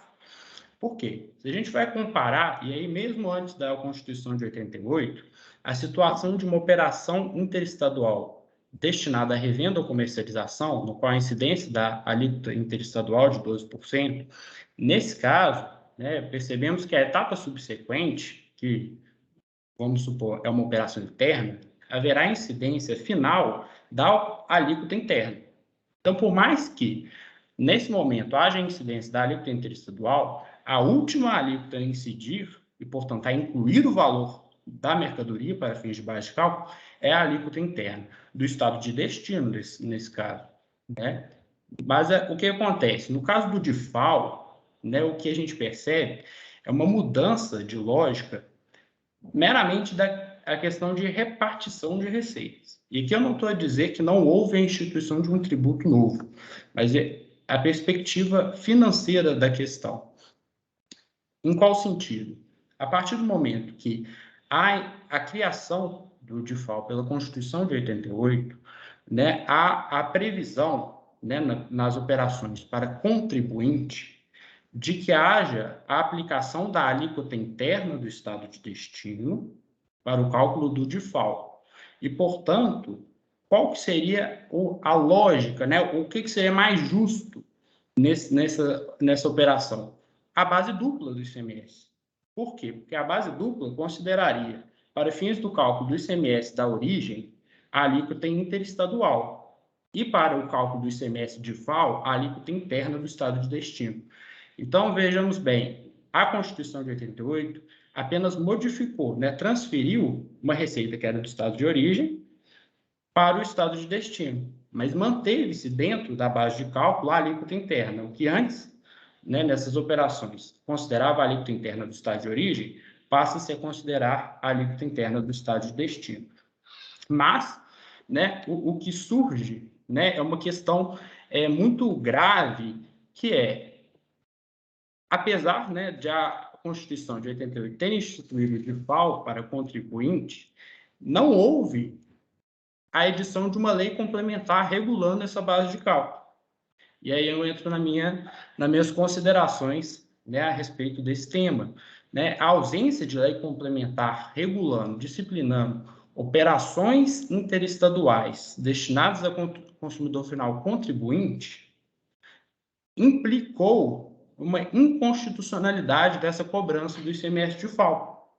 Por quê? Se a gente vai comparar, e aí mesmo antes da Constituição de 88, a situação de uma operação interestadual destinada à revenda ou comercialização, no qual a incidência da alíquota interestadual de 12%, nesse caso, né, percebemos que a etapa subsequente, que, vamos supor, é uma operação interna, haverá incidência final da alíquota interna. Então, por mais que, nesse momento, haja incidência da alíquota interestadual, a última alíquota a incidir, e, portanto, a incluir o valor da mercadoria para fins de base de cálculo, é a alíquota interna, do estado de destino, nesse caso. Né? Mas o que acontece? No caso do DIFAL, né, o que a gente percebe é uma mudança de lógica meramente a questão de repartição de receitas. E aqui eu não estou a dizer que não houve a instituição de um tributo novo, mas é a perspectiva financeira da questão. Em qual sentido? A partir do momento que a criação do DIFAL pela Constituição de 88, né, a previsão, né, nas operações para contribuinte de que haja a aplicação da alíquota interna do estado de destino para o cálculo do DIFAL. E, portanto, qual que seria a lógica, né, o que seria mais justo nessa operação? A base dupla do ICMS. Por quê? Porque a base dupla consideraria, para fins do cálculo do ICMS da origem, a alíquota interestadual. E para o cálculo do ICMS DIFAL, a alíquota interna do estado de destino. Então, vejamos bem, a Constituição de 88 apenas modificou, né, transferiu uma receita que era do estado de origem para o estado de destino, mas manteve-se dentro da base de cálculo a alíquota interna, o que antes, né, nessas operações, considerava a alíquota interna do estado de origem, passa-se a considerar a alíquota interna do estado de destino. Mas, né, o que surge, né, é uma questão muito grave, que é, apesar, né, de a Constituição de 88 ter instituído o DIFAL para contribuinte, não houve a edição de uma lei complementar regulando essa base de cálculo. E aí eu entro nas minhas considerações, né, a respeito desse tema. Né? A ausência de lei complementar regulando, disciplinando operações interestaduais destinadas ao consumidor final contribuinte implicou uma inconstitucionalidade dessa cobrança do ICMS DIFAL,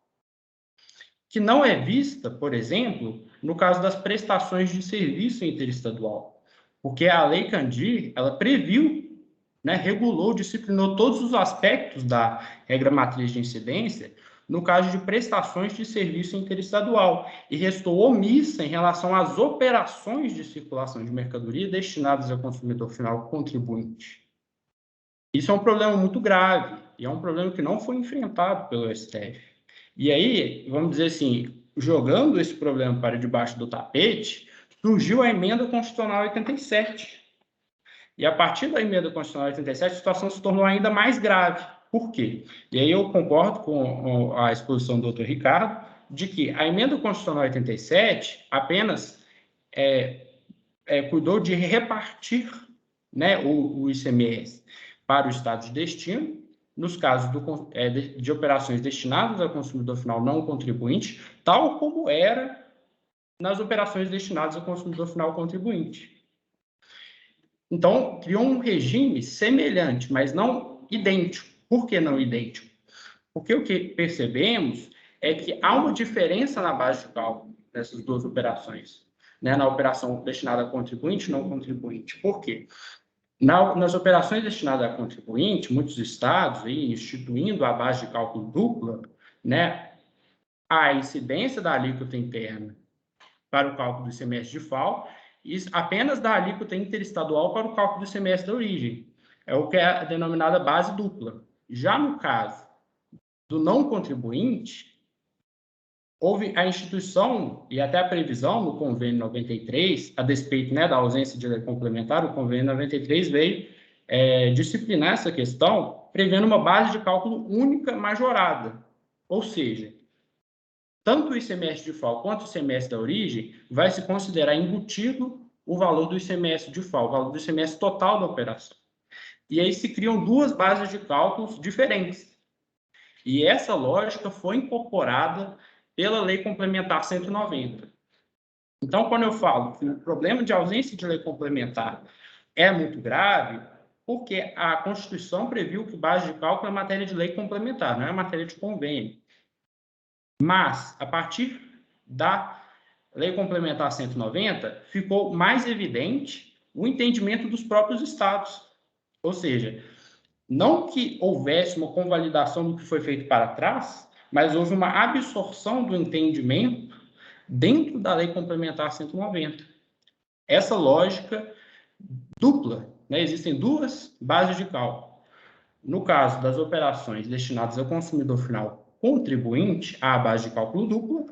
que não é vista, por exemplo, no caso das prestações de serviço interestadual, porque a Lei Candir, ela previu, né, regulou, disciplinou todos os aspectos da regra matriz de incidência no caso de prestações de serviço interestadual e restou omissa em relação às operações de circulação de mercadoria destinadas ao consumidor final contribuinte. Isso é um problema muito grave e é um problema que não foi enfrentado pelo STF. E aí, vamos dizer assim, jogando esse problema para debaixo do tapete, surgiu a Emenda Constitucional 87. E a partir da Emenda Constitucional 87, a situação se tornou ainda mais grave. Por quê? E aí eu concordo com a exposição do Dr. Ricardo, de que a Emenda Constitucional 87 apenas cuidou de repartir, né, o ICMS para o estado de destino, nos casos de operações destinadas ao consumidor final não contribuinte, tal como era nas operações destinadas ao consumidor final contribuinte. Então, criou um regime semelhante, mas não idêntico. Por que não idêntico? Porque o que percebemos é que há uma diferença na base de cálculo dessas duas operações, né? Na operação destinada a contribuinte e não contribuinte. Por quê? Nas operações destinadas a contribuinte, muitos estados, aí, instituindo a base de cálculo dupla, né, a incidência da alíquota interna para o cálculo do ICMS DIFAL e apenas da alíquota interestadual para o cálculo do ICMS da origem. É o que é a denominada base dupla. Já no caso do não contribuinte, houve a instituição e até a previsão no convênio 93, a despeito, né, da ausência de lei complementar, o convênio 93 veio disciplinar essa questão, prevendo uma base de cálculo única majorada. Ou seja, tanto o ICMS DIFAL quanto o ICMS da origem vai se considerar embutido o valor do ICMS de FAO, o valor do ICMS total da operação. E aí se criam duas bases de cálculos diferentes. E essa lógica foi incorporada pela Lei Complementar 190. Então, quando eu falo que o problema de ausência de lei complementar é muito grave, porque a Constituição previu que base de cálculo é matéria de lei complementar, não é matéria de convênio. Mas, a partir da Lei Complementar 190, ficou mais evidente o entendimento dos próprios estados. Ou seja, não que houvesse uma convalidação do que foi feito para trás, mas houve uma absorção do entendimento dentro da Lei Complementar 190. Essa lógica dupla, né? Existem duas bases de cálculo. No caso das operações destinadas ao consumidor final contribuinte, há a base de cálculo dupla,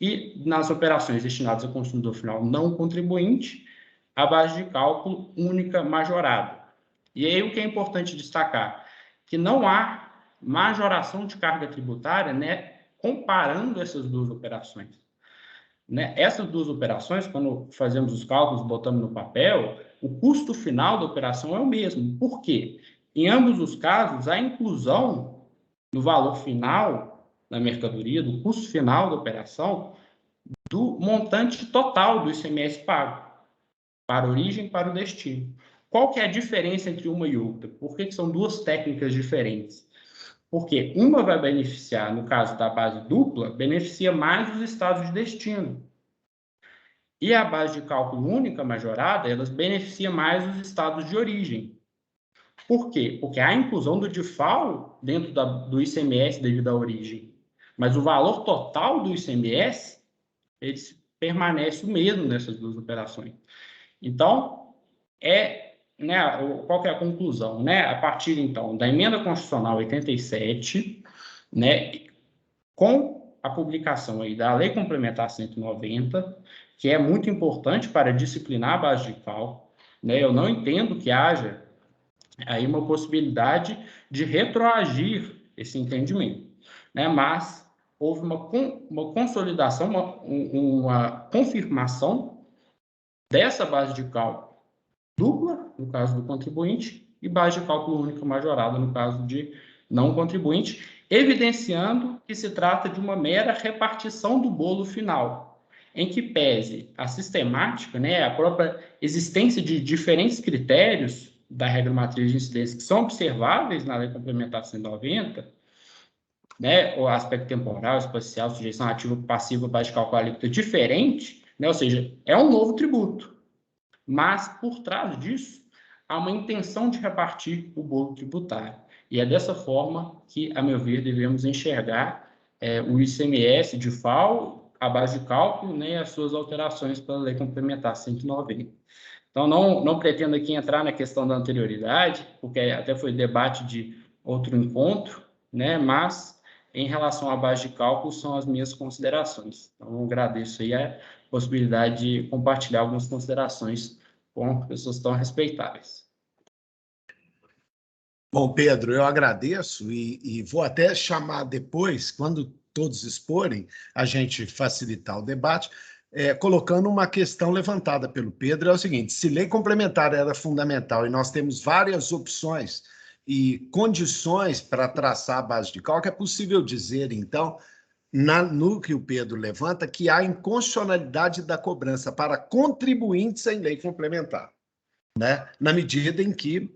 e nas operações destinadas ao consumidor final não contribuinte, a base de cálculo única majorada. E aí o que é importante destacar? Que não há majoração de carga tributária, né, comparando essas duas operações. Né? Essas duas operações, quando fazemos os cálculos, botamos no papel, o custo final da operação é o mesmo. Por quê? Em ambos os casos, a inclusão no valor final da mercadoria, do custo final da operação, do montante total do ICMS pago, para a origem e para o destino. Qual que é a diferença entre uma e outra? Por que são duas técnicas diferentes? Porque uma vai beneficiar, no caso da base dupla, beneficia mais os estados de destino. E a base de cálculo única majorada, elas beneficia mais os estados de origem. Por quê? Porque há a inclusão do DIFAL dentro do ICMS devido à origem. Mas o valor total do ICMS, ele permanece o mesmo nessas duas operações. Então, né, qual que é a conclusão? Né? A partir, então, da Emenda Constitucional 87, né, com a publicação aí da Lei Complementar 190, que é muito importante para disciplinar a base de cálculo, né, eu não entendo que haja aí uma possibilidade de retroagir esse entendimento, né, mas houve uma consolidação, uma confirmação dessa base de cálculo dupla, no caso do contribuinte, e base de cálculo única majorada, no caso de não contribuinte, evidenciando que se trata de uma mera repartição do bolo final, em que pese a sistemática, né, a própria existência de diferentes critérios da regra matriz de incidência que são observáveis na Lei Complementar 190, né, o aspecto temporal, espacial, sujeição ativa, passiva, base de cálculo alíquota diferente, né, ou seja, é um novo tributo. Mas, por trás disso, há uma intenção de repartir o bolo tributário. E é dessa forma que, a meu ver, devemos enxergar o ICMS de FAO, a base de cálculo, né, e as suas alterações pela Lei Complementar 190. Então, não pretendo aqui entrar na questão da anterioridade, porque até foi debate de outro encontro, né, mas, em relação à base de cálculo, são as minhas considerações. Então, eu agradeço aí a possibilidade de compartilhar algumas considerações com pessoas tão respeitáveis. Bom, Pedro, eu agradeço e vou até chamar depois, quando todos exporem, a gente facilitar o debate, colocando uma questão levantada pelo Pedro, é o seguinte: se lei complementar era fundamental e nós temos várias opções e condições para traçar a base de cálculo, é possível dizer, então, no que o Pedro levanta, que há inconstitucionalidade da cobrança para contribuintes em lei complementar, né? Na medida em que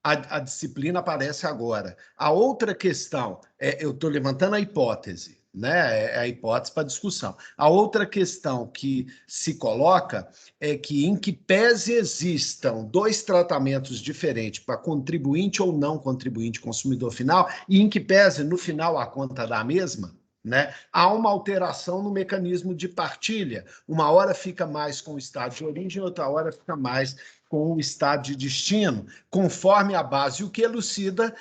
a disciplina aparece agora. A outra questão, eu estou levantando a hipótese, né? É a hipótese para discussão. A outra questão que se coloca é que, em que pese existam dois tratamentos diferentes para contribuinte ou não contribuinte, consumidor final, e em que pese, no final, a conta dá a mesma, né? Há uma alteração no mecanismo de partilha. Uma hora fica mais com o estado de origem, outra hora fica mais com o estado de destino, conforme a base, o que elucida,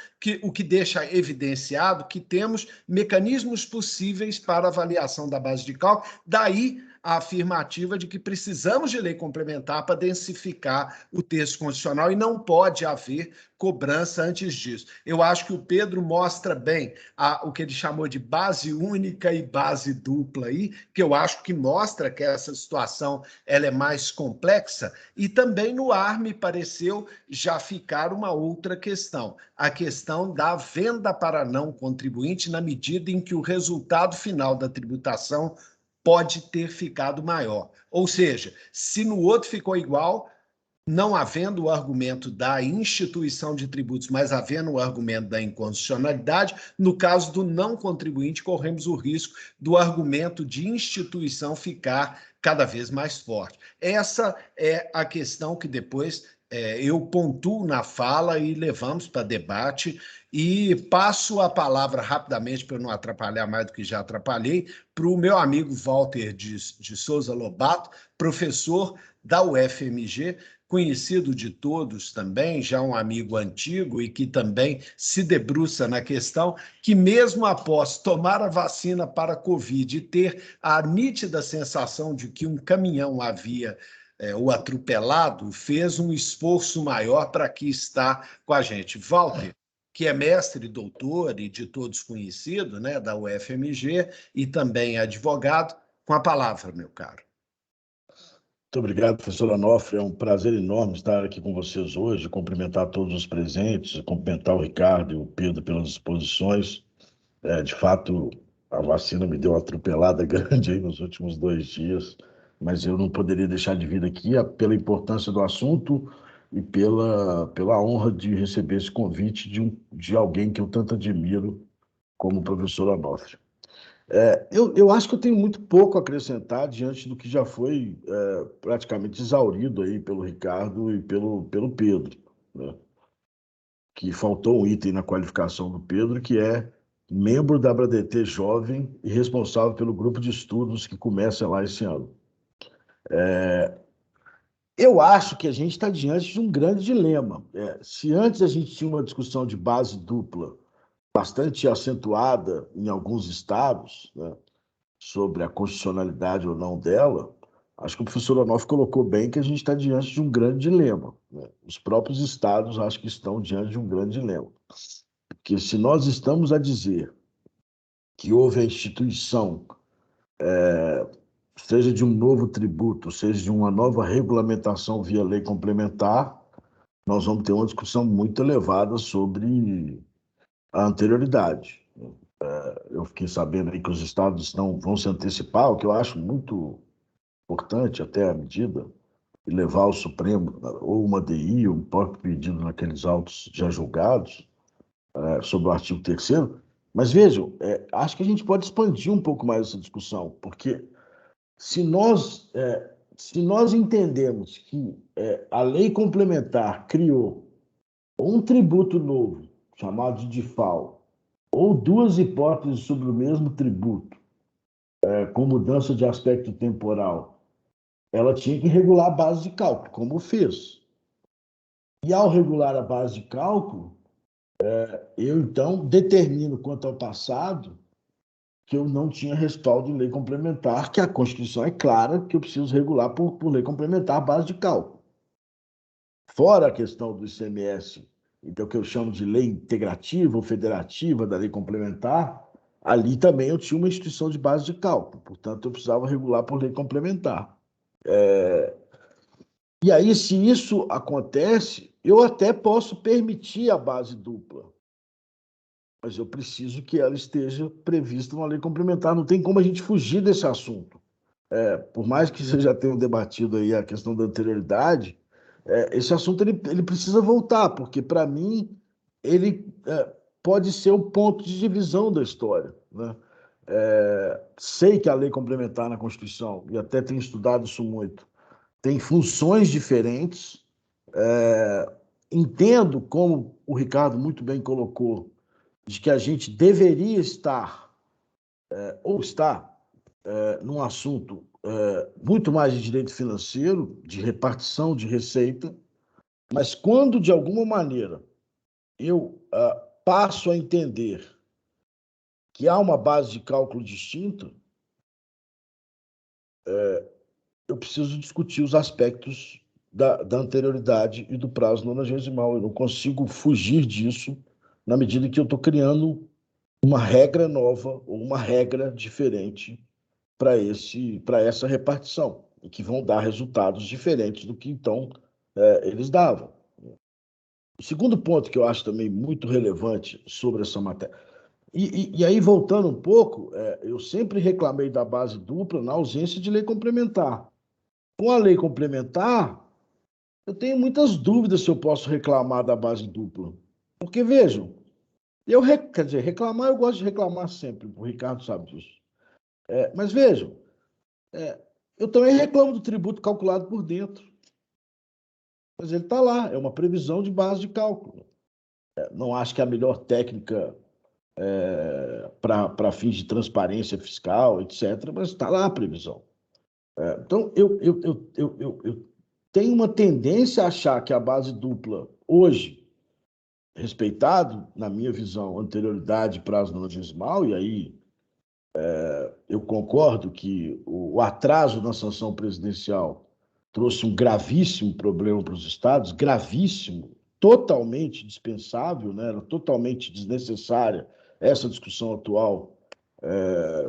o que deixa evidenciado que temos mecanismos possíveis para avaliação da base de cálculo, daí a afirmativa de que precisamos de lei complementar para densificar o texto constitucional e não pode haver cobrança antes disso. Eu acho que o Pedro mostra bem o que ele chamou de base única e base dupla aí, que eu acho que mostra que essa situação ela é mais complexa, e também no ar me pareceu já ficar uma outra questão, a questão da venda para não contribuinte na medida em que o resultado final da tributação pode ter ficado maior. Ou seja, se no outro ficou igual, não havendo o argumento da instituição de tributos, mas havendo o argumento da inconstitucionalidade, no caso do não contribuinte, corremos o risco do argumento de instituição ficar cada vez mais forte. Essa é a questão que depois eu pontuo na fala e levamos para debate, e passo a palavra rapidamente, para eu não atrapalhar mais do que já atrapalhei, para o meu amigo Walter de Souza Lobato, professor da UFMG, conhecido de todos também, já um amigo antigo e que também se debruça na questão, que mesmo após tomar a vacina para a Covid e ter a nítida sensação de que um caminhão havia o atropelado, fez um esforço maior para aqui estar com a gente. Walter, que é mestre, doutor e de todos conhecido, né, da UFMG, e também advogado, com a palavra, meu caro. Muito obrigado, professor Onofre. É um prazer enorme estar aqui com vocês hoje, cumprimentar todos os presentes, cumprimentar o Ricardo e o Pedro pelas exposições. De fato, a vacina me deu uma atropelada grande aí nos últimos 2 dias, mas eu não poderia deixar de vir aqui pela importância do assunto e pela honra de receber esse convite de alguém que eu tanto admiro como o professor Onofre. Eu acho que eu tenho muito pouco a acrescentar diante do que já foi praticamente exaurido aí pelo Ricardo e pelo Pedro, né? Que faltou um item na qualificação do Pedro, que é membro da ABRADETE Jovem e responsável pelo grupo de estudos que começa lá esse ano. Eu acho que a gente está diante de um grande dilema. Se antes a gente tinha uma discussão de base dupla bastante acentuada em alguns estados, né, sobre a constitucionalidade ou não dela, acho que o professor Onofre colocou bem que a gente está diante de um grande dilema, né? Os próprios estados acho que estão diante de um grande dilema. Porque se nós estamos a dizer que houve a instituição, seja de um novo tributo, seja de uma nova regulamentação via lei complementar, nós vamos ter uma discussão muito elevada sobre a anterioridade. Eu fiquei sabendo aí que os estados vão se antecipar, o que eu acho muito importante até a medida, e levar ao Supremo ou uma DI, um próprio pedido naqueles autos já julgados sobre o artigo 3º. Mas vejam, acho que a gente pode expandir um pouco mais essa discussão, porque se nós entendemos que a lei complementar criou um tributo novo, chamado de DIFAL, ou 2 hipóteses sobre o mesmo tributo, com mudança de aspecto temporal, ela tinha que regular a base de cálculo, como fez. E ao regular a base de cálculo, eu então determino quanto ao passado que eu não tinha respaldo em lei complementar, que a Constituição é clara que eu preciso regular por lei complementar a base de cálculo. Fora a questão do ICMS, então, que eu chamo de lei integrativa ou federativa da lei complementar, ali também eu tinha uma instituição de base de cálculo, portanto, eu precisava regular por lei complementar. E aí, se isso acontece, eu até posso permitir a base dupla, mas eu preciso que ela esteja prevista numa lei complementar. Não tem como a gente fugir desse assunto. Por mais que você já tenha debatido aí a questão da anterioridade, esse assunto ele precisa voltar, porque, para mim, ele pode ser o ponto de divisão da história, né? Sei que a lei complementar na Constituição, e até tenho estudado isso muito, tem funções diferentes. Entendo, como o Ricardo muito bem colocou, de que a gente deveria estar, ou está, num assunto muito mais de direito financeiro, de repartição de receita, Mas quando, de alguma maneira, eu passo a entender que há uma base de cálculo distinta, eu preciso discutir os aspectos da anterioridade e do prazo nonagesimal. Eu não consigo fugir disso na medida que eu estou criando uma regra nova ou uma regra diferente para essa repartição, e que vão dar resultados diferentes do que então eles davam. O segundo ponto que eu acho também muito relevante sobre essa matéria, e aí voltando um pouco, eu sempre reclamei da base dupla na ausência de lei complementar. Com a lei complementar, eu tenho muitas dúvidas se eu posso reclamar da base dupla. Porque, vejam, quer dizer, reclamar, eu gosto de reclamar sempre, o Ricardo sabe disso. Mas vejam, eu também reclamo do tributo calculado por dentro. Mas ele está lá, é uma previsão de base de cálculo. Não acho que é a melhor técnica para fins de transparência fiscal, etc., mas está lá a previsão. Então, eu tenho uma tendência a achar que a base dupla, hoje, respeitado, na minha visão, anterioridade, prazo nonagesimal, e aí eu concordo que o atraso na sanção presidencial trouxe um gravíssimo problema para os estados, gravíssimo, totalmente dispensável, né? Era totalmente desnecessária essa discussão atual,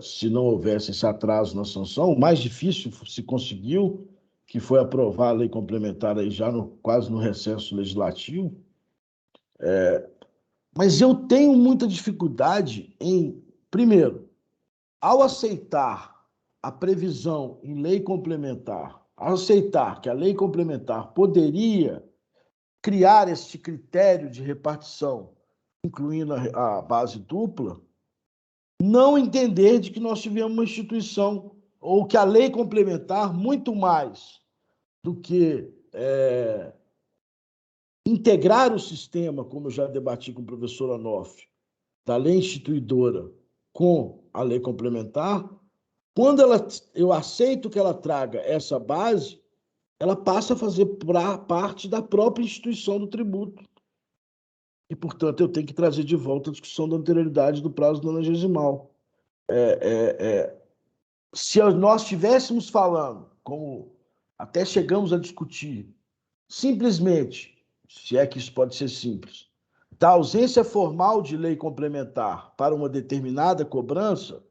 se não houvesse esse atraso na sanção. O mais difícil se conseguiu, que foi aprovar a lei complementar aí já quase no recesso legislativo. Mas eu tenho muita dificuldade em, primeiro, ao aceitar a previsão em lei complementar, ao aceitar que a lei complementar poderia criar este critério de repartição, incluindo a base dupla, não entender de que nós tivemos uma instituição, ou que a lei complementar, muito mais do que integrar o sistema, como eu já debati com o professor Onofre, da lei instituidora com a lei complementar, quando eu aceito que ela traga essa base, ela passa a fazer parte da própria instituição do tributo. E, portanto, eu tenho que trazer de volta a discussão da anterioridade do prazo nonagesimal. Se nós estivéssemos falando, como até chegamos a discutir, simplesmente, se é que isso pode ser simples, da ausência formal de lei complementar para uma determinada cobrança,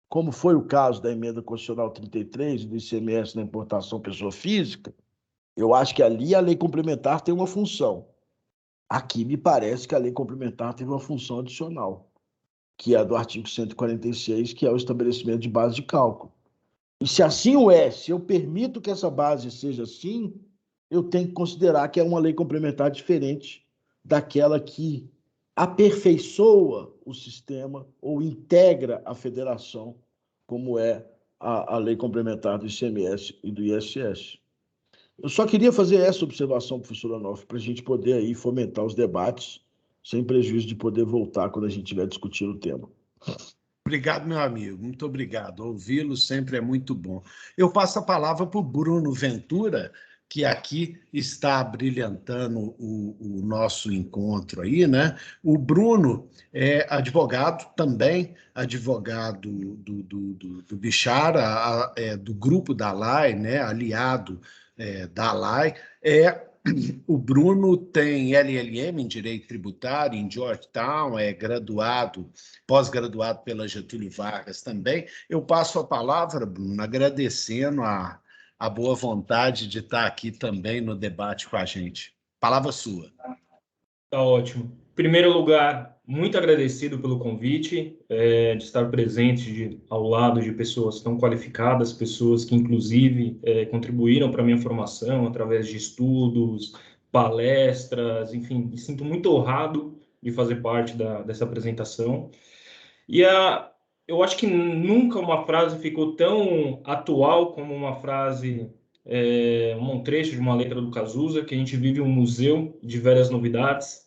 como foi o caso da emenda constitucional 33 do ICMS na importação pessoa física, eu acho que ali a lei complementar tem uma função. Aqui me parece que a lei complementar teve uma função adicional, que é a do artigo 146, que é o estabelecimento de base de cálculo. E se assim o é, se eu permito que essa base seja assim, eu tenho que considerar que é uma lei complementar diferente daquela que aperfeiçoa o sistema ou integra a federação, como é a lei complementar do ICMS e do ISS. Eu só queria fazer essa observação, professor Onofre, para a gente poder aí fomentar os debates, sem prejuízo de poder voltar quando a gente estiver discutindo o tema. Obrigado, meu amigo. Muito obrigado. Ouvi-lo sempre é muito bom. Eu passo a palavra para o Bruno Ventura, que aqui está brilhantando o nosso encontro aí, né? O Bruno é advogado também, advogado do Bichara, do grupo da LAI, né? Aliado da LAI. O Bruno tem LLM em Direito Tributário em Georgetown, é graduado, pós-graduado pela Getúlio Vargas também. Eu passo a palavra, Bruno, agradecendo a boa vontade de estar aqui também no debate com a gente. Palavra sua. Tá ótimo. Em primeiro lugar, muito agradecido pelo convite, de estar presente ao lado de pessoas tão qualificadas, pessoas que, inclusive, contribuíram para a minha formação através de estudos, palestras, enfim, me sinto muito honrado de fazer parte dessa apresentação. E eu acho que nunca uma frase ficou tão atual como uma frase, um trecho de uma letra do Cazuza, que a gente vive um museu de velhas novidades.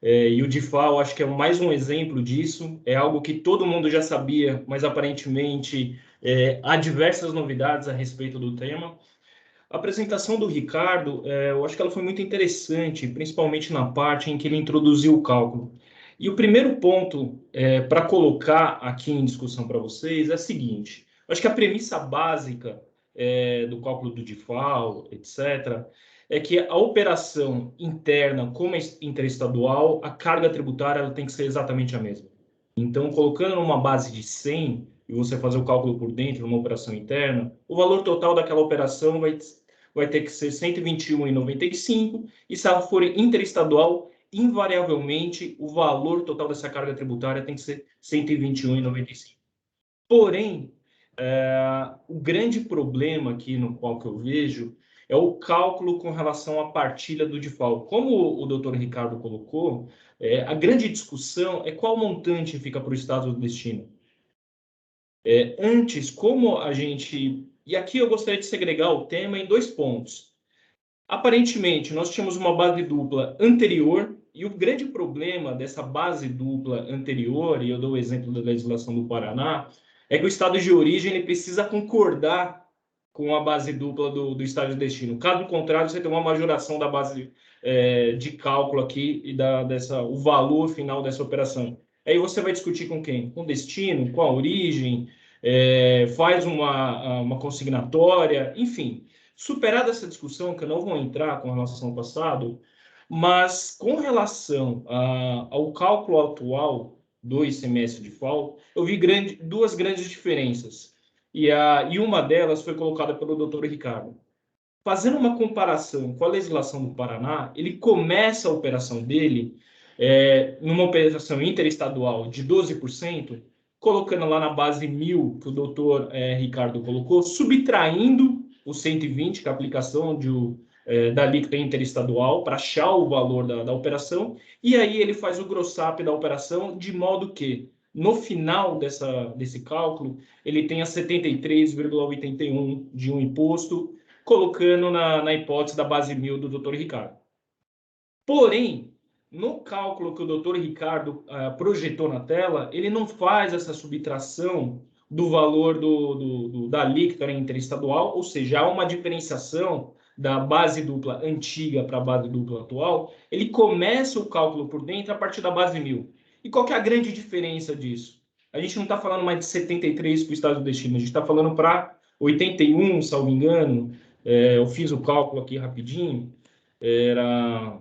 E o DIFAL, eu acho que é mais um exemplo disso. É algo que todo mundo já sabia, mas aparentemente há diversas novidades a respeito do tema. A apresentação do Ricardo, eu acho que ela foi muito interessante, principalmente na parte em que ele introduziu o cálculo. E o primeiro ponto para colocar aqui em discussão para vocês é o seguinte: eu acho que a premissa básica do cálculo do DIFAL, etc., é que a operação interna, como interestadual, a carga tributária ela tem que ser exatamente a mesma. Então, colocando numa base de 100 e você fazer o cálculo por dentro, numa operação interna, o valor total daquela operação vai ter que ser 121,95, e se ela for interestadual, invariavelmente, o valor total dessa carga tributária tem que ser 121,95. Porém, o grande problema aqui no qual que eu vejo é o cálculo com relação à partilha do DIFAL. Como o doutor Ricardo colocou, a grande discussão é qual montante fica para o estado do destino. Antes, como a gente... E aqui eu gostaria de segregar o tema em 2 pontos. Aparentemente, nós tínhamos uma base dupla anterior, e o grande problema dessa base dupla anterior, e eu dou o exemplo da legislação do Paraná, é que o estado de origem ele precisa concordar com a base dupla do estado de destino. Caso contrário, você tem uma majoração da base de cálculo aqui e o valor final dessa operação. Aí você vai discutir com quem? Com o destino, com a origem, faz uma consignatória, enfim. Superada essa discussão, que eu não vou entrar com relação ao passado, mas com relação ao cálculo atual do ICMS de FAO, eu vi duas grandes diferenças. E uma delas foi colocada pelo doutor Ricardo. Fazendo uma comparação com a legislação do Paraná, ele começa a operação dele numa operação interestadual de 12%, colocando lá na base 1.000, que o doutor Ricardo colocou, subtraindo o 120, que é a aplicação da alíquota interestadual, para achar o valor da operação, e aí ele faz o gross-up da operação, de modo que, no final desse cálculo, ele tenha 73,81 de um imposto, colocando na hipótese da base 1.000 do Dr. Ricardo. Porém, no cálculo que o Dr. Ricardo projetou na tela, ele não faz essa subtração do valor da alíquota interestadual, ou seja, há uma diferenciação da base dupla antiga para a base dupla atual. Ele começa o cálculo por dentro a partir da base 1.000. E qual que é a grande diferença disso? A gente não está falando mais de 73 para o estado do destino, a gente está falando para 81, salvo engano. Eu fiz o cálculo aqui rapidinho, era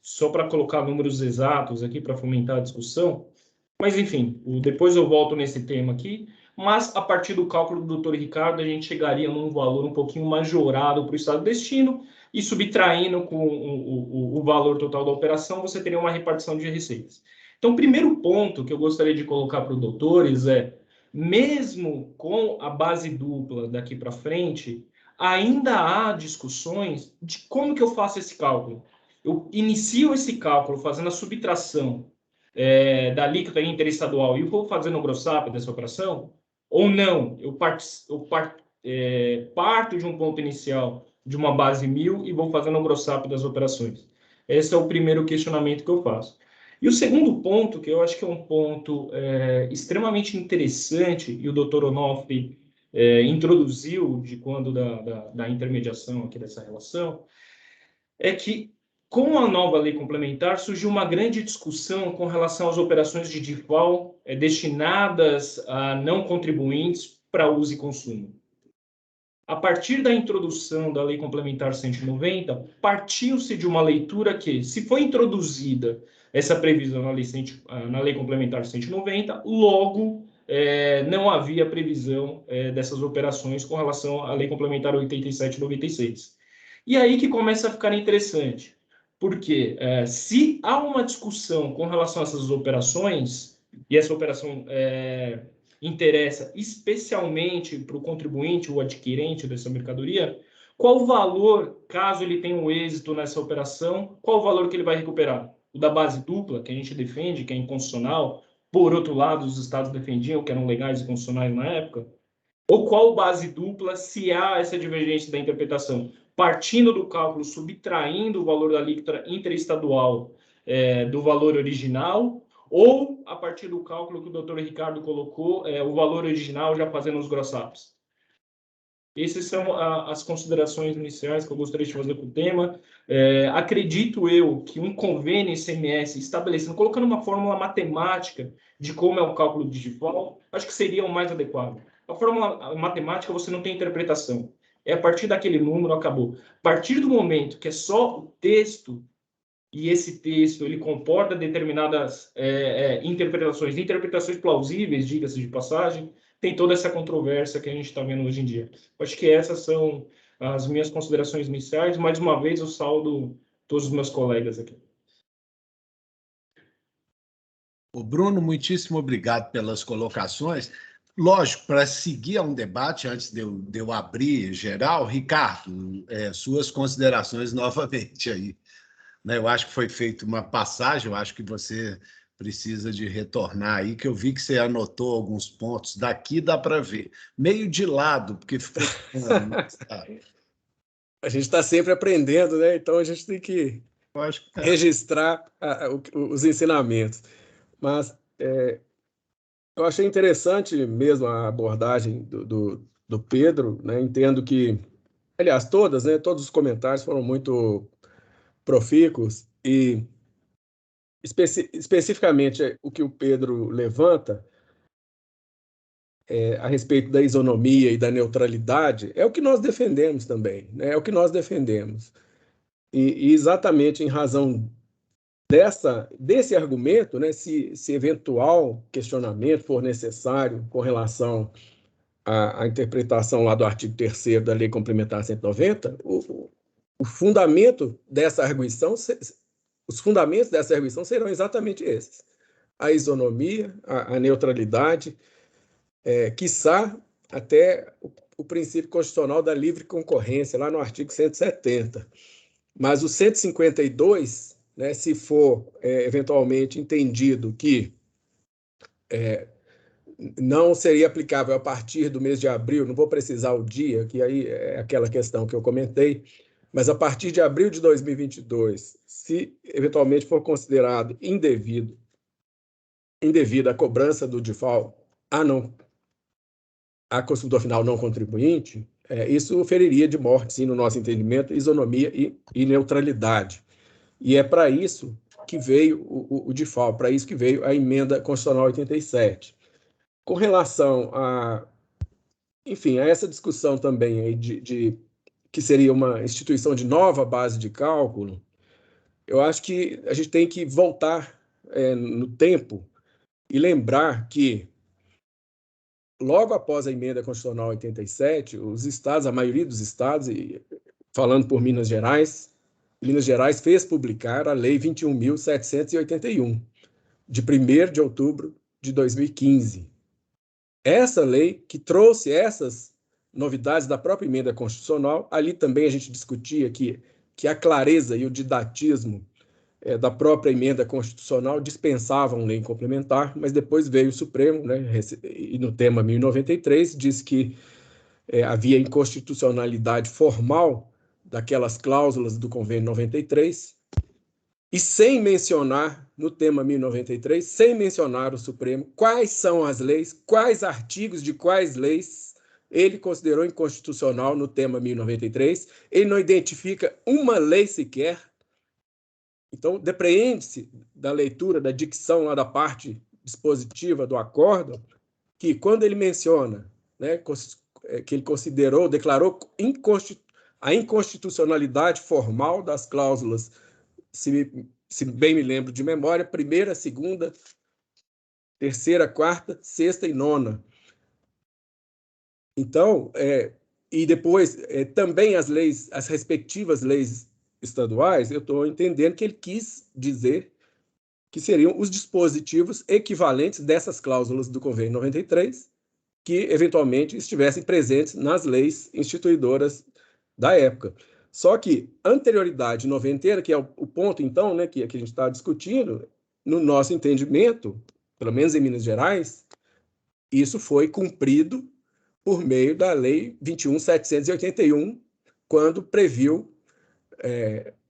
só para colocar números exatos aqui para fomentar a discussão, mas enfim, depois eu volto nesse tema aqui, mas a partir do cálculo do Dr. Ricardo, a gente chegaria num valor um pouquinho majorado para o estado de destino, e subtraindo com o valor total da operação, você teria uma repartição de receitas. Então, o primeiro ponto que eu gostaria de colocar para os doutores mesmo com a base dupla daqui para frente, ainda há discussões de como que eu faço esse cálculo. Eu inicio esse cálculo fazendo a subtração da alíquota interestadual e eu vou fazendo o gross-up dessa operação, ou não, eu parto de um ponto inicial de uma base 1.000 e vou fazendo o gross-up das operações. Esse é o primeiro questionamento que eu faço. E o segundo ponto, que eu acho que é um ponto extremamente interessante, e o doutor Onofre introduziu de quando da intermediação aqui dessa relação, é que com a nova lei complementar surgiu uma grande discussão com relação às operações de DIFAL destinadas a não contribuintes para uso e consumo. A partir da introdução da lei complementar 190, partiu-se de uma leitura que, se foi introduzida essa previsão na lei complementar 190, logo não havia previsão dessas operações com relação à lei complementar 87 e 96. E aí que começa a ficar interessante, porque se há uma discussão com relação a essas operações, e essa operação interessa especialmente para o contribuinte, o adquirente dessa mercadoria, qual o valor, caso ele tenha um êxito nessa operação, qual o valor que ele vai recuperar? O da base dupla, que a gente defende, que é inconstitucional, por outro lado, os estados defendiam que eram legais e constitucionais na época, ou qual base dupla, se há essa divergência da interpretação, partindo do cálculo, subtraindo o valor da alíquota interestadual do valor original, ou a partir do cálculo que o doutor Ricardo colocou, o valor original já fazendo os gross-ups. Essas são as considerações iniciais que eu gostaria de fazer para o tema. Acredito eu que um convênio ICMS estabelecendo, colocando uma fórmula matemática de como é o cálculo digital, acho que seria o mais adequado. A fórmula matemática você não tem interpretação. É a partir daquele número, acabou. A partir do momento que é só o texto, e esse texto ele comporta determinadas interpretações plausíveis, diga-se de passagem, tem toda essa controvérsia que a gente está vendo hoje em dia. Acho que essas são as minhas considerações iniciais. Mais uma vez, eu saúdo todos os meus colegas aqui. O Bruno, muitíssimo obrigado pelas colocações. Lógico, para seguir a um debate, antes de eu abrir geral, Ricardo, suas considerações novamente aí. Eu acho que foi feita uma passagem, eu acho que você precisa de retornar aí, que eu vi que você anotou alguns pontos. Daqui dá para ver. Meio de lado, porque ficou... A gente está sempre aprendendo, né? Então a gente tem que registrar os ensinamentos. Mas eu achei interessante mesmo a abordagem do Pedro, né? Entendo que, aliás, todos os comentários foram muito profícuos e especificamente o que o Pedro levanta a respeito da isonomia e da neutralidade é o que nós defendemos também, né? É o que nós defendemos. E exatamente em razão desse argumento, né, se eventual questionamento for necessário com relação à interpretação lá do artigo 3º da Lei Complementar 190, o fundamento dessa arguição, os fundamentos dessa arguição serão exatamente esses: a isonomia, a neutralidade, quiçá até o princípio constitucional da livre concorrência, lá no artigo 170. Mas o 152, né, se for eventualmente entendido que não seria aplicável a partir do mês de abril, não vou precisar o dia, que aí é aquela questão que eu comentei, mas a partir de abril de 2022, se eventualmente for considerado indevida a cobrança do DIFAL a consumidor final não contribuinte, isso feriria de morte, sim, no nosso entendimento, isonomia e neutralidade. E é para isso que veio o DIFAL, para isso que veio a emenda constitucional 87. Com relação enfim, a essa discussão também aí de que seria uma instituição de nova base de cálculo, eu acho que a gente tem que voltar no tempo e lembrar que, logo após a emenda constitucional 87, os estados, a maioria dos estados, e falando por Minas Gerais fez publicar a Lei 21.781, de 1º de outubro de 2015. Essa lei que trouxe essas novidades da própria emenda constitucional, ali também a gente discutia que a clareza e o didatismo da própria emenda constitucional dispensavam lei complementar, mas depois veio o Supremo, né, e no tema 1093, disse que havia inconstitucionalidade formal daquelas cláusulas do Convênio 93, e sem mencionar, no tema 1093, sem mencionar o Supremo, quais são as leis, quais artigos de quais leis ele considerou inconstitucional no tema 1093, ele não identifica uma lei sequer. Então, depreende-se da leitura, da dicção lá da parte dispositiva do acórdão, que quando ele menciona, né, que ele declarou a inconstitucionalidade formal das cláusulas, se bem me lembro de memória, 1ª, 2ª, 3ª, 4ª, 6ª e 9ª. Então, e depois também as respectivas leis estaduais, eu estou entendendo que ele quis dizer que seriam os dispositivos equivalentes dessas cláusulas do Convênio 93, que eventualmente estivessem presentes nas leis instituidoras da época. Só que anterioridade noventeira, que é o ponto, então, né, que a gente está discutindo, no nosso entendimento, pelo menos em Minas Gerais, isso foi cumprido por meio da Lei 21.781, quando previu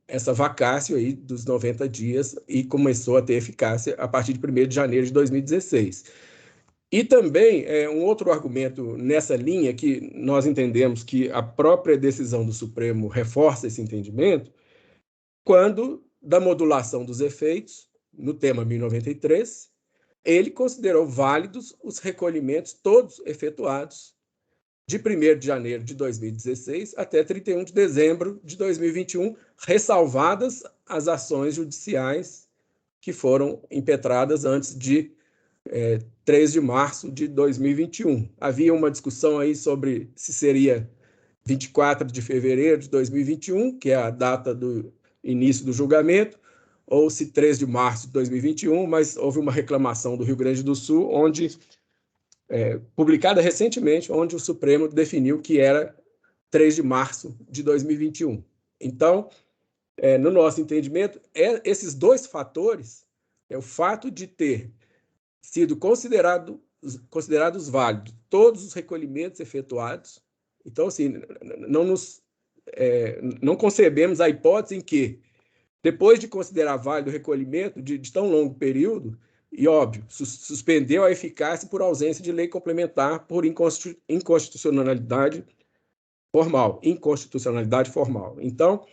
essa vacácio aí dos 90 dias e começou a ter eficácia a partir de 1º de janeiro de 2016. E também um outro argumento nessa linha, que nós entendemos que a própria decisão do Supremo reforça esse entendimento, quando, da modulação dos efeitos, no tema 1093, ele considerou válidos os recolhimentos todos efetuados de 1º de janeiro de 2016 até 31 de dezembro de 2021, ressalvadas as ações judiciais que foram impetradas antes de 3 de março de 2021. Havia uma discussão aí sobre se seria 24 de fevereiro de 2021, que é a data do início do julgamento, ou se 3 de março de 2021, mas houve uma reclamação do Rio Grande do Sul, publicada recentemente, onde o Supremo definiu que era 3 de março de 2021. Então, no nosso entendimento, esses dois fatores, o fato de ter sido considerados válidos todos os recolhimentos efetuados. Então, assim, não concebemos a hipótese em que, depois de considerar válido o recolhimento de tão longo período, e, óbvio, suspendeu a eficácia por ausência de lei complementar por inconstitucionalidade formal. Então,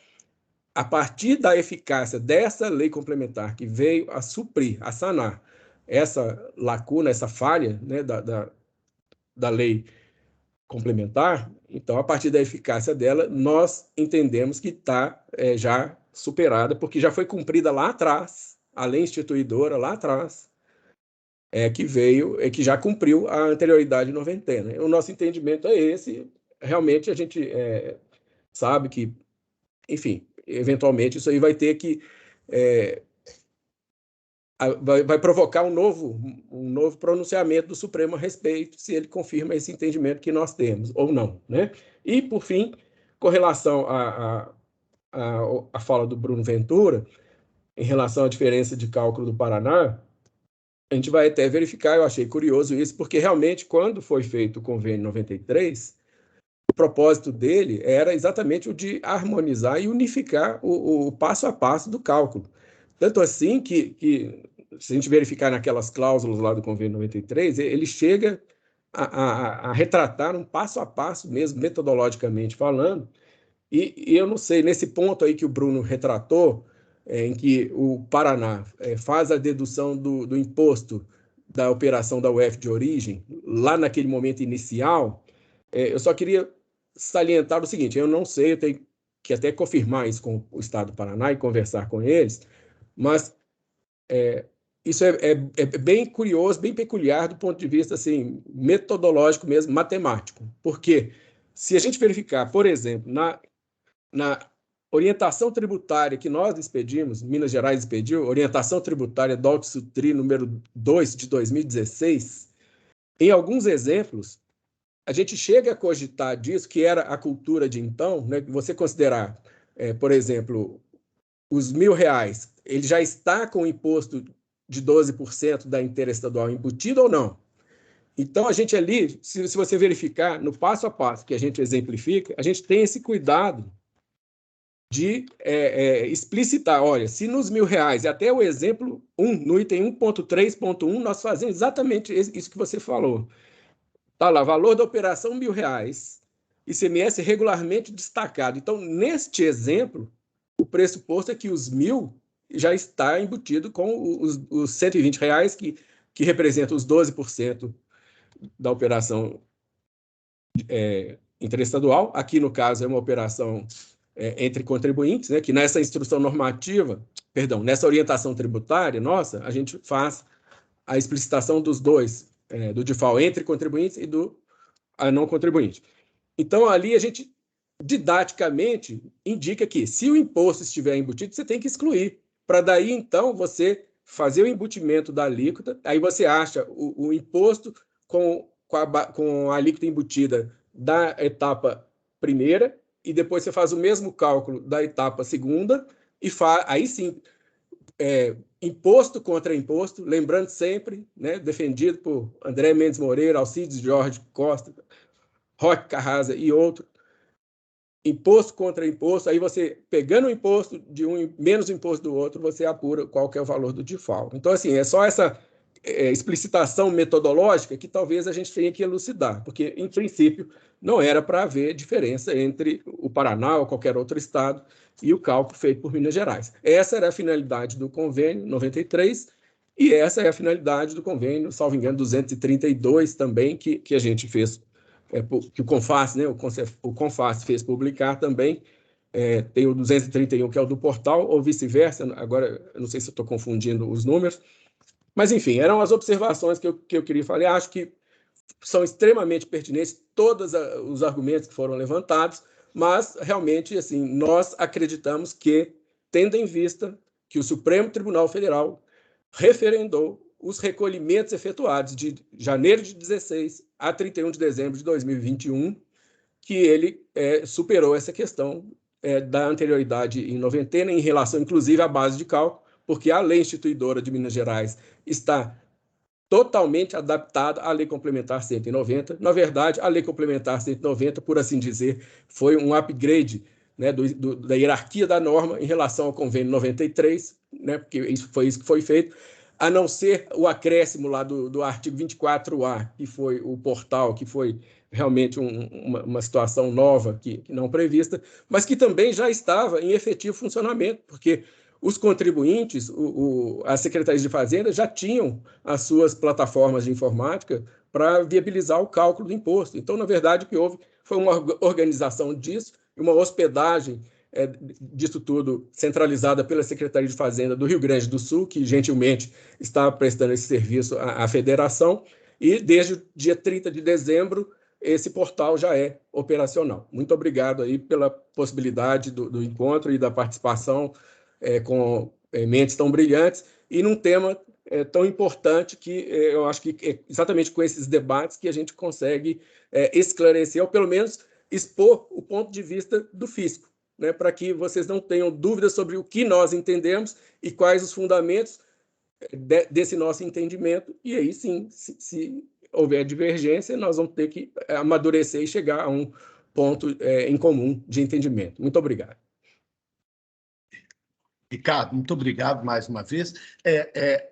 a partir da eficácia dessa lei complementar que veio a suprir, a sanar essa lacuna, essa falha, né, da lei complementar, então, a partir da eficácia dela, nós entendemos que está já superada, porque já foi cumprida lá atrás, a lei instituidora lá atrás, que já cumpriu a anterioridade noventena. O nosso entendimento é esse. Realmente, a gente sabe que, enfim, eventualmente, isso aí vai ter que vai provocar um novo pronunciamento do Supremo a respeito, se ele confirma esse entendimento que nós temos, ou não, né? E, por fim, com relação à fala do Bruno Ventura, em relação à diferença de cálculo do Paraná, a gente vai até verificar, eu achei curioso isso, porque realmente, quando foi feito o convênio 93, o propósito dele era exatamente o de harmonizar e unificar o passo a passo do cálculo. Tanto assim que se a gente verificar naquelas cláusulas lá do Convênio 93, ele chega a retratar um passo a passo mesmo, metodologicamente falando, e eu não sei, nesse ponto aí que o Bruno retratou, em que o Paraná faz a dedução do imposto da operação da UF de origem, lá naquele momento inicial, eu só queria salientar o seguinte, eu não sei, eu tenho que até confirmar isso com o Estado do Paraná e conversar com eles, mas isso é bem curioso, bem peculiar do ponto de vista assim, metodológico mesmo, matemático. Porque se a gente verificar, por exemplo, na orientação tributária que nós expedimos, Minas Gerais expediu, orientação tributária do Sutri número 2 de 2016, em alguns exemplos, a gente chega a cogitar disso, que era a cultura de então, né? Você considerar, por exemplo, os R$ 1.000, ele já está com o imposto de 12% da interestadual embutido ou não? Então, a gente ali, se você verificar no passo a passo que a gente exemplifica, a gente tem esse cuidado de explicitar, olha, se nos R$ 1.000, até o exemplo 1, no item 1.3.1, nós fazemos exatamente isso que você falou. Está lá, valor da operação R$ 1.000, ICMS regularmente destacado. Então, neste exemplo, o pressuposto é que os 1.000 já está embutido com os R$ 120, que representam os 12% da operação interestadual. Aqui, no caso, é uma operação entre contribuintes, né, que nessa instrução normativa, perdão, nessa orientação tributária nossa, a gente faz a explicitação dos dois, do DIFAL entre contribuintes e do não contribuinte. Então, ali a gente didaticamente indica que, se o imposto estiver embutido, você tem que excluir, para daí, então, você fazer o embutimento da alíquota, aí você acha o imposto com a alíquota embutida da etapa primeira, e depois você faz o mesmo cálculo da etapa segunda, e aí sim, imposto contra imposto, lembrando sempre, né, defendido por André Mendes Moreira, Alcides Jorge Costa, Roque Carrasa e outros, imposto contra imposto, aí você, pegando o imposto de um menos o imposto do outro, você apura qual que é o valor do DIFAL. Então, assim, é só essa explicitação metodológica que talvez a gente tenha que elucidar, porque, em princípio, não era para haver diferença entre o Paraná ou qualquer outro estado e o cálculo feito por Minas Gerais. Essa era a finalidade do convênio 93 e essa é a finalidade do convênio, salvo engano, 232 também, que a gente fez, que o CONFAS, né, o CONFAS fez publicar também. Tem o 231, que é o do portal, ou vice-versa, agora eu não sei se eu estou confundindo os números, mas, enfim, eram as observações que eu queria falar. Acho que são extremamente pertinentes todos os argumentos que foram levantados, mas, realmente, assim, nós acreditamos que, tendo em vista que o Supremo Tribunal Federal referendou os recolhimentos efetuados de janeiro de 16 a 31 de dezembro de 2021, que ele superou essa questão da anterioridade em noventena, em relação, inclusive, à base de cálculo, porque a lei instituidora de Minas Gerais está totalmente adaptada à Lei Complementar 190. Na verdade, a Lei Complementar 190, por assim dizer, foi um upgrade, né, da hierarquia da norma em relação ao Convênio 93, né, porque foi isso que foi feito, a não ser o acréscimo lá do artigo 24A, que foi o portal, que foi realmente uma situação nova, que não prevista, mas que também já estava em efetivo funcionamento, porque os contribuintes, as secretarias de Fazenda já tinham as suas plataformas de informática para viabilizar o cálculo do imposto. Então, na verdade, o que houve foi uma organização disso, uma hospedagem disso tudo centralizada pela Secretaria de Fazenda do Rio Grande do Sul, que gentilmente está prestando esse serviço à federação, e desde o dia 30 de dezembro esse portal já é operacional. Muito obrigado aí pela possibilidade do encontro e da participação com mentes tão brilhantes e num tema tão importante que eu acho que é exatamente com esses debates que a gente consegue esclarecer, ou pelo menos expor o ponto de vista do fisco, né, para que vocês não tenham dúvidas sobre o que nós entendemos e quais os fundamentos desse nosso entendimento, e aí sim, se houver divergência, nós vamos ter que amadurecer e chegar a um ponto em comum de entendimento. Muito obrigado. Ricardo, muito obrigado mais uma vez.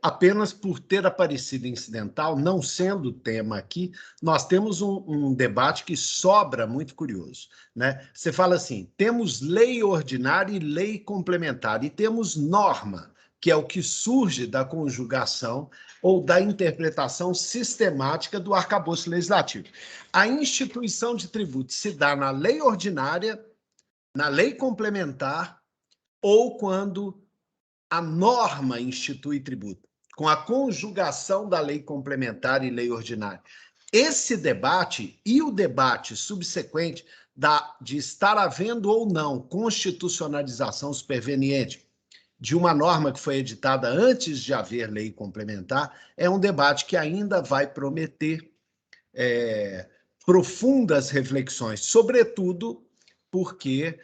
Apenas por ter aparecido incidental, não sendo o tema aqui, nós temos um debate que sobra muito curioso, né? Você fala assim, temos lei ordinária e lei complementar, e temos norma, que é o que surge da conjugação ou da interpretação sistemática do arcabouço legislativo. A instituição de tributo se dá na lei ordinária, na lei complementar, ou quando a norma institui tributo, com a conjugação da lei complementar e lei ordinária. Esse debate e o debate subsequente de estar havendo ou não constitucionalização superveniente de uma norma que foi editada antes de haver lei complementar é um debate que ainda vai prometer profundas reflexões, sobretudo porque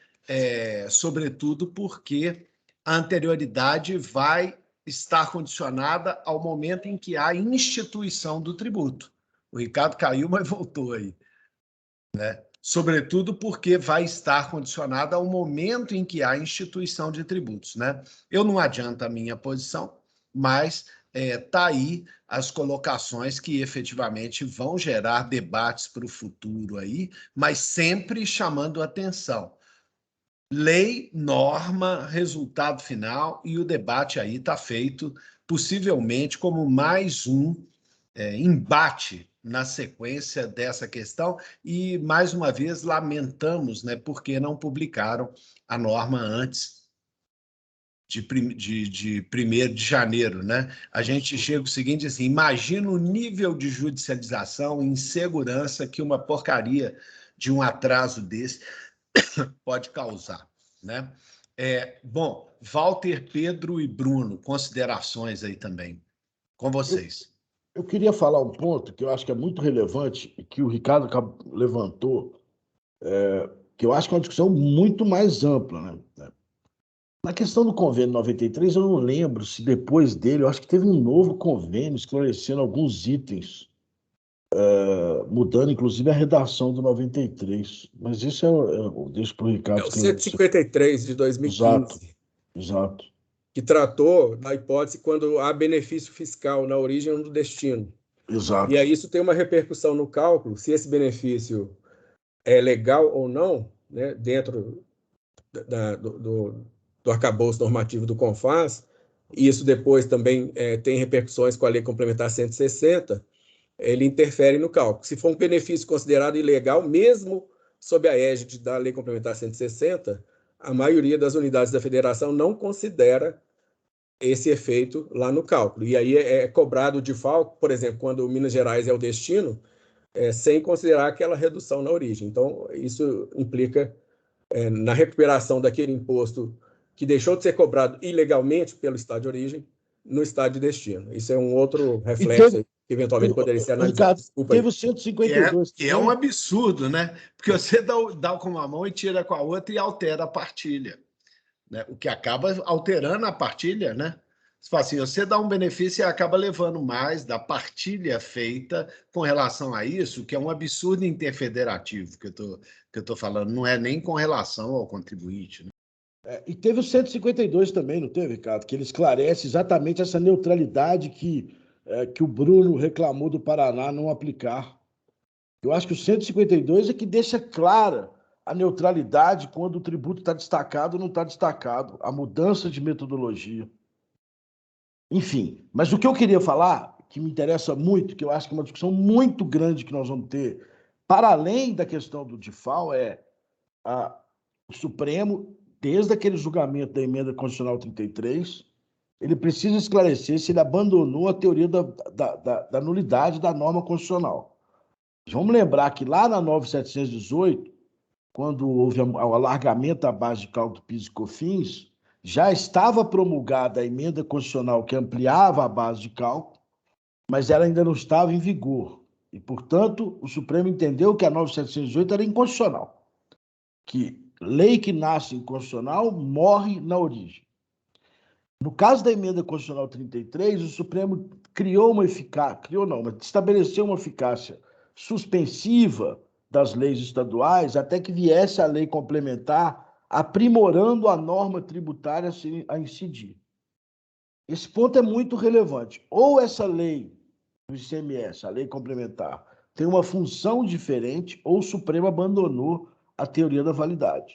a anterioridade vai estar condicionada ao momento em que há instituição do tributo. O Ricardo caiu, mas voltou aí, né? Sobretudo porque vai estar condicionada ao momento em que há instituição de tributos, né? Eu não adianto a minha posição, mas está aí as colocações que efetivamente vão gerar debates para o futuro aí, mas sempre chamando atenção. Lei, norma, resultado final, e o debate aí está feito possivelmente como mais um embate na sequência dessa questão, e, mais uma vez, lamentamos, né, porque não publicaram a norma antes de 1º de janeiro. Né? A gente chega ao seguinte, assim, imagina o nível de judicialização e insegurança que uma porcaria de um atraso desse pode causar. Né? Bom, Walter, Pedro e Bruno, considerações aí também. Com vocês. Eu queria falar um ponto que eu acho que é muito relevante e que o Ricardo levantou, que eu acho que é uma discussão muito mais ampla. Né? Na questão do convênio 93, eu não lembro se depois dele, eu acho que teve um novo convênio esclarecendo alguns itens, mudando inclusive a redação do 93. Mas isso eu deixo para o Ricardo. É o 153 de 2015. Exato. que tratou da hipótese quando há benefício fiscal na origem ou no destino. Exato. E aí isso tem uma repercussão no cálculo, se esse benefício é legal ou não, né, dentro do arcabouço normativo do CONFAS, e isso depois também tem repercussões com a Lei Complementar 160, ele interfere no cálculo. Se for um benefício considerado ilegal, mesmo sob a égide da Lei Complementar 160, a maioria das unidades da federação não considera esse efeito lá no cálculo. E aí é cobrado o DIFAL, por exemplo, quando Minas Gerais é o destino, sem considerar aquela redução na origem. Então, isso implica na recuperação daquele imposto que deixou de ser cobrado ilegalmente pelo estado de origem no estado de destino. Isso é um outro reflexo que eventualmente poderia ser analisado. Ricardo, Desculpa teve aí. o 152. Que é um absurdo, né? Porque você dá com uma mão e tira com a outra e altera a partilha, né? O que acaba alterando a partilha, né? Você fala assim, você dá um benefício e acaba levando mais da partilha feita com relação a isso, que é um absurdo interfederativo que eu estou falando, não é nem com relação ao contribuinte, né? E teve o 152 também, não teve, Ricardo? Que ele esclarece exatamente essa neutralidade que o Bruno reclamou do Paraná não aplicar. Eu acho que o 152 é que deixa clara a neutralidade quando o tributo está destacado ou não está destacado, a mudança de metodologia. Enfim, mas o que eu queria falar, que me interessa muito, que eu acho que é uma discussão muito grande que nós vamos ter, para além da questão do DIFAL, o Supremo, desde aquele julgamento da Emenda Constitucional 33, ele precisa esclarecer se ele abandonou a teoria da nulidade da norma constitucional. Vamos lembrar que lá na 9.718, quando houve o alargamento da base de cálculo do PIS e COFINS, já estava promulgada a emenda constitucional que ampliava a base de cálculo, mas ela ainda não estava em vigor. E, portanto, o Supremo entendeu que a 9.718 era inconstitucional, que lei que nasce inconstitucional morre na origem. No caso da emenda constitucional 33, o Supremo estabeleceu uma eficácia suspensiva das leis estaduais até que viesse a lei complementar, aprimorando a norma tributária a incidir. Esse ponto é muito relevante. Ou essa lei do ICMS, a lei complementar, tem uma função diferente, ou o Supremo abandonou a teoria da validade.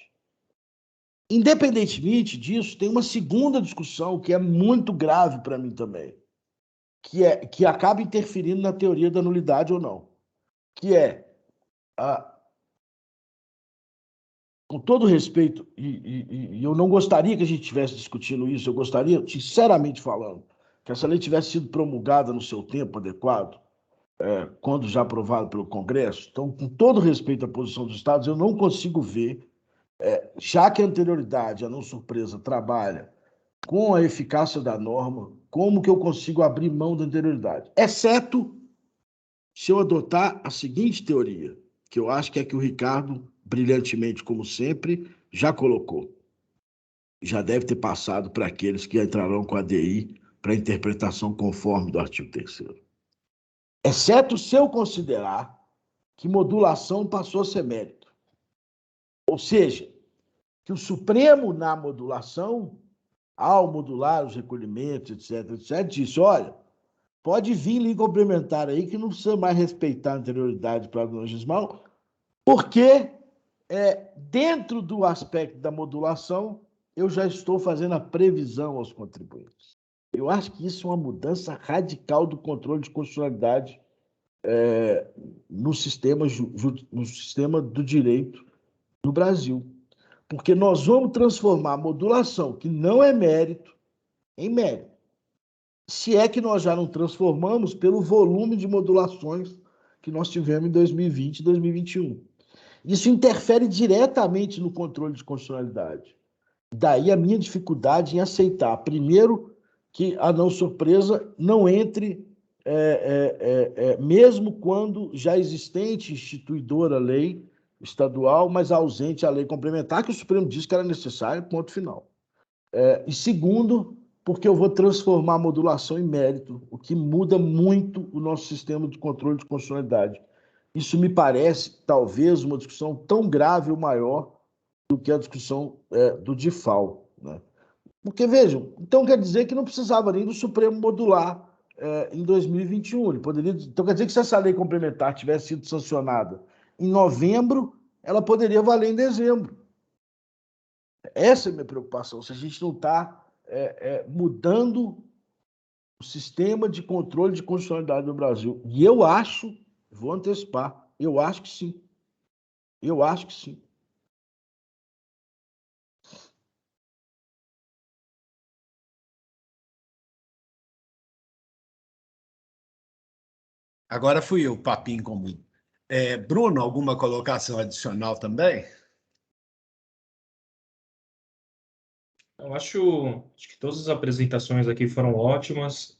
Independentemente disso, tem uma segunda discussão que é muito grave para mim também, que acaba interferindo na teoria da nulidade ou não, que é, com todo respeito, e eu não gostaria que a gente estivesse discutindo isso, eu gostaria, sinceramente falando, que essa lei tivesse sido promulgada no seu tempo adequado, quando já aprovada pelo Congresso. Então, com todo respeito à posição dos Estados, eu não consigo ver, já que a anterioridade, a não surpresa, trabalha com a eficácia da norma, como que eu consigo abrir mão da anterioridade? Exceto se eu adotar a seguinte teoria, que eu acho que é que o Ricardo, brilhantemente, como sempre, já colocou. Já deve ter passado para aqueles que entrarão com a DI para interpretação conforme do artigo 3º. Exceto se eu considerar que modulação passou a ser mérito. Ou seja, que o Supremo, na modulação, ao modular os recolhimentos, etc., disse, olha, pode vir lei complementar aí que não precisa mais respeitar a anterioridade para o legismal, porque dentro do aspecto da modulação, eu já estou fazendo a previsão aos contribuintes. Eu acho que isso é uma mudança radical do controle de constitucionalidade no sistema do direito no Brasil. Porque nós vamos transformar a modulação, que não é mérito, em mérito. Se é que nós já não transformamos pelo volume de modulações que nós tivemos em 2020 e 2021. Isso interfere diretamente no controle de constitucionalidade. Daí a minha dificuldade em aceitar, primeiro, que a não surpresa não entre, mesmo quando já existente instituidora lei estadual, mas ausente a lei complementar, que o Supremo disse que era necessária, ponto final. E segundo, porque eu vou transformar a modulação em mérito, o que muda muito o nosso sistema de controle de constitucionalidade. Isso me parece, talvez, uma discussão tão grave ou maior do que a discussão do DIFAL, né? Porque, vejam, então quer dizer que não precisava nem do Supremo modular em 2021. Ele poderia, então quer dizer que se essa lei complementar tivesse sido sancionada em novembro, ela poderia valer em dezembro. Essa é a minha preocupação, se a gente não está mudando o sistema de controle de constitucionalidade no Brasil. E eu acho, vou antecipar, eu acho que sim. Eu acho que sim. Agora fui eu, papinho comum. Bruno, alguma colocação adicional também? Eu acho que todas as apresentações aqui foram ótimas.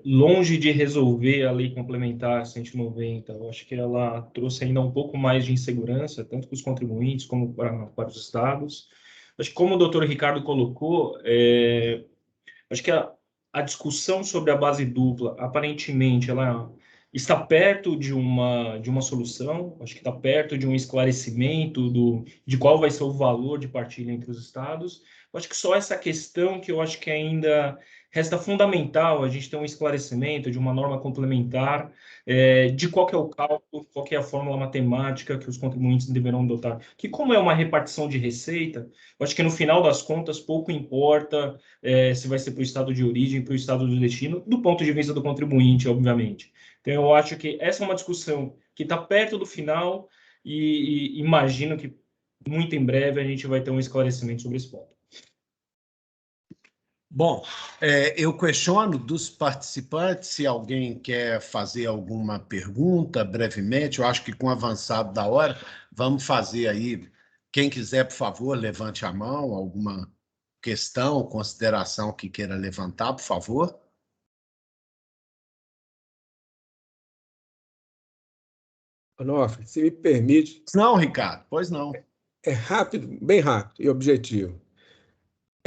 Longe de resolver a lei complementar 190, eu acho que ela trouxe ainda um pouco mais de insegurança, tanto para os contribuintes como para os estados. Acho que, como o doutor Ricardo colocou, acho que a discussão sobre a base dupla, aparentemente, ela está perto de uma solução, acho que está perto de um esclarecimento de qual vai ser o valor de partilha entre os estados. Eu acho que só essa questão que eu acho que ainda resta fundamental, a gente ter um esclarecimento de uma norma complementar, de qual que é o cálculo, qual que é a fórmula matemática que os contribuintes deverão adotar. Que, como é uma repartição de receita, eu acho que no final das contas pouco importa se vai ser para o estado de origem, para o estado de destino, do ponto de vista do contribuinte, obviamente. Então, eu acho que essa é uma discussão que está perto do final e imagino que muito em breve a gente vai ter um esclarecimento sobre esse ponto. Bom, eu questiono dos participantes se alguém quer fazer alguma pergunta brevemente. Eu acho que com o avançado da hora, vamos fazer aí. Quem quiser, por favor, levante a mão, alguma questão, consideração que queira levantar, por favor. Onofre, se me permite. Não, Ricardo, pois não. É rápido, bem rápido e objetivo.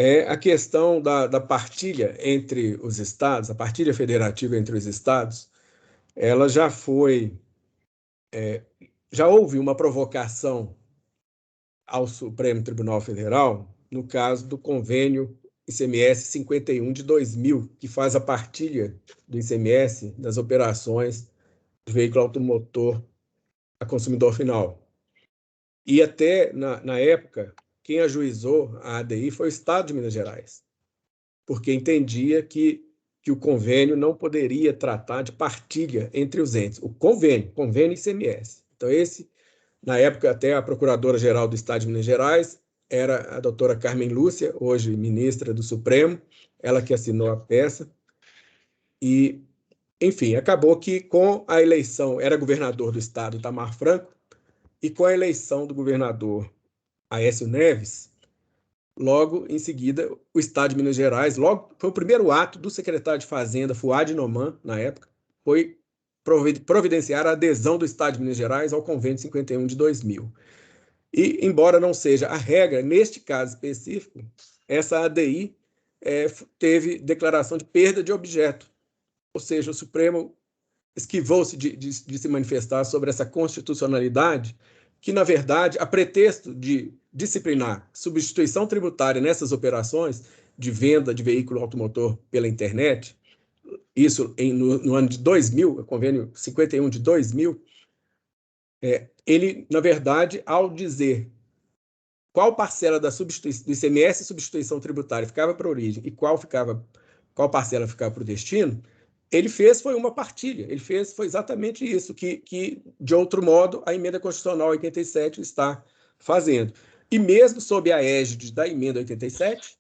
É a questão da partilha entre os estados, a partilha federativa entre os estados, ela já foi, já houve uma provocação ao Supremo Tribunal Federal no caso do convênio ICMS 51 de 2000, que faz a partilha do ICMS das operações de veículo automotor a consumidor final. E até, na época, quem ajuizou a ADI foi o Estado de Minas Gerais, porque entendia que o convênio não poderia tratar de partilha entre os entes. O convênio ICMS. Então, na época, até a Procuradora-Geral do Estado de Minas Gerais era a doutora Carmen Lúcia, hoje ministra do Supremo, ela que assinou a peça. E, enfim, acabou que com a eleição, era governador do estado Itamar Franco, e com a eleição do governador Aécio Neves, logo em seguida, o Estado de Minas Gerais, logo foi o primeiro ato do secretário de Fazenda, Fuad Noman, na época, foi providenciar a adesão do Estado de Minas Gerais ao Convênio 51 de 2000. E, embora não seja a regra, neste caso específico, essa ADI teve declaração de perda de objeto, ou seja, o Supremo esquivou-se de se manifestar sobre essa constitucionalidade, que, na verdade, a pretexto de disciplinar substituição tributária nessas operações de venda de veículo automotor pela internet, isso no ano de 2000, o convênio 51 de 2000, ele, na verdade, ao dizer qual parcela do ICMS substituição tributária ficava para a origem e qual parcela ficava para o destino, ele foi uma partilha, foi exatamente isso que, de outro modo, a emenda constitucional 87 está fazendo. E mesmo sob a égide da emenda 87,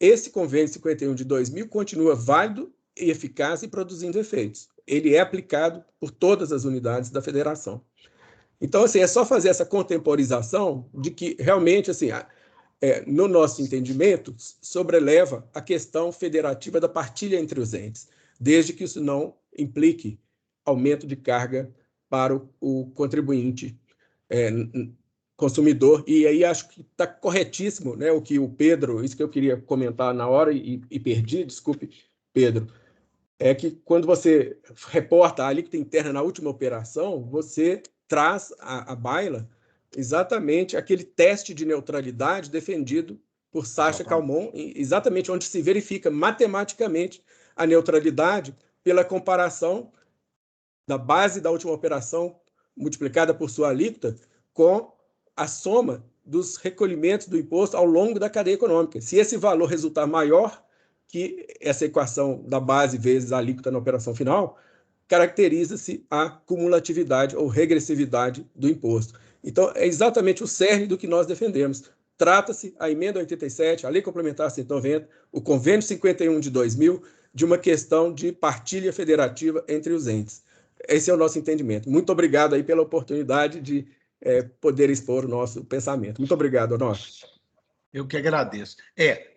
esse convênio 51 de 2000 continua válido e eficaz e produzindo efeitos. Ele é aplicado por todas as unidades da federação. Então, assim, é só fazer essa contemporização de que, realmente, assim, no nosso entendimento, sobreleva a questão federativa da partilha entre os entes, desde que isso não implique aumento de carga para o contribuinte consumidor. E aí acho que está corretíssimo, né, o que o Pedro, isso que eu queria comentar na hora e perdi, desculpe, Pedro, é que quando você reporta a alíquota interna na última operação, você traz à baila exatamente aquele teste de neutralidade defendido por Sacha Calmon, exatamente onde se verifica matematicamente a neutralidade pela comparação da base da última operação multiplicada por sua alíquota com a soma dos recolhimentos do imposto ao longo da cadeia econômica. Se esse valor resultar maior que essa equação da base vezes a alíquota na operação final, caracteriza-se a cumulatividade ou regressividade do imposto. Então, é exatamente o cerne do que nós defendemos. Trata-se a emenda 87, a Lei Complementar 190, o Convênio 51 de 2000, de uma questão de partilha federativa entre os entes. Esse é o nosso entendimento. Muito obrigado aí pela oportunidade de poder expor o nosso pensamento. Muito obrigado, Onofre. Eu que agradeço.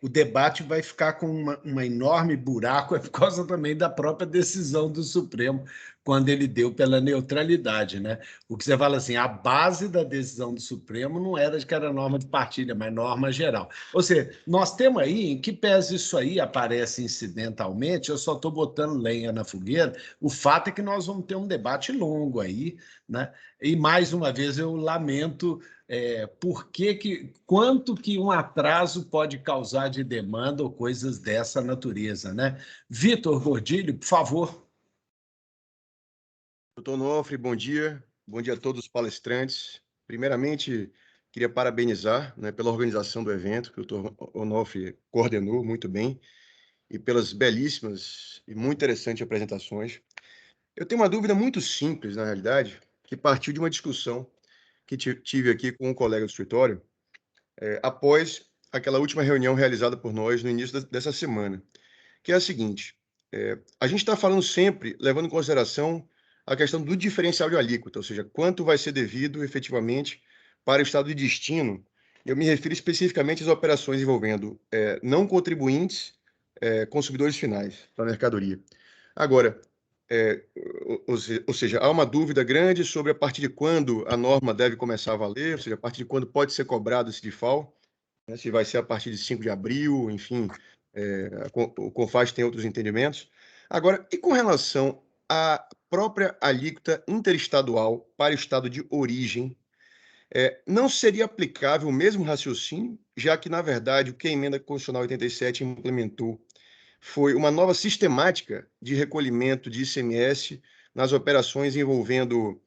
O debate vai ficar com uma enorme buraco por causa também da própria decisão do Supremo, quando ele deu pela neutralidade, né? O que você fala assim, a base da decisão do Supremo não era de que era norma de partilha, mas norma geral. Ou seja, nós temos aí, em que pese isso aí aparece incidentalmente, eu só estou botando lenha na fogueira, o fato é que nós vamos ter um debate longo aí, né? E, mais uma vez, eu lamento quanto que um atraso pode causar de demanda ou coisas dessa natureza, né? Vitor Gordilho, por favor. Doutor Onofre, bom dia. Bom dia a todos os palestrantes. Primeiramente, queria parabenizar, né, pela organização do evento, que o doutor Onofre coordenou muito bem, e pelas belíssimas e muito interessantes apresentações. Eu tenho uma dúvida muito simples, na realidade, que partiu de uma discussão que tive aqui com um colega do escritório, após aquela última reunião realizada por nós no início dessa semana, que é a seguinte: a gente está falando sempre, levando em consideração a questão do diferencial de alíquota, ou seja, quanto vai ser devido efetivamente para o estado de destino. Eu me refiro especificamente às operações envolvendo não contribuintes, consumidores finais da mercadoria. Agora, ou seja, há uma dúvida grande sobre a partir de quando a norma deve começar a valer, ou seja, a partir de quando pode ser cobrado esse DIFAL, né, se vai ser a partir de 5 de abril, enfim, o CONFAS tem outros entendimentos. Agora, e com relação à própria alíquota interestadual para o estado de origem, não seria aplicável o mesmo raciocínio, já que, na verdade, o que a Emenda Constitucional 87 implementou foi uma nova sistemática de recolhimento de ICMS nas operações envolvendo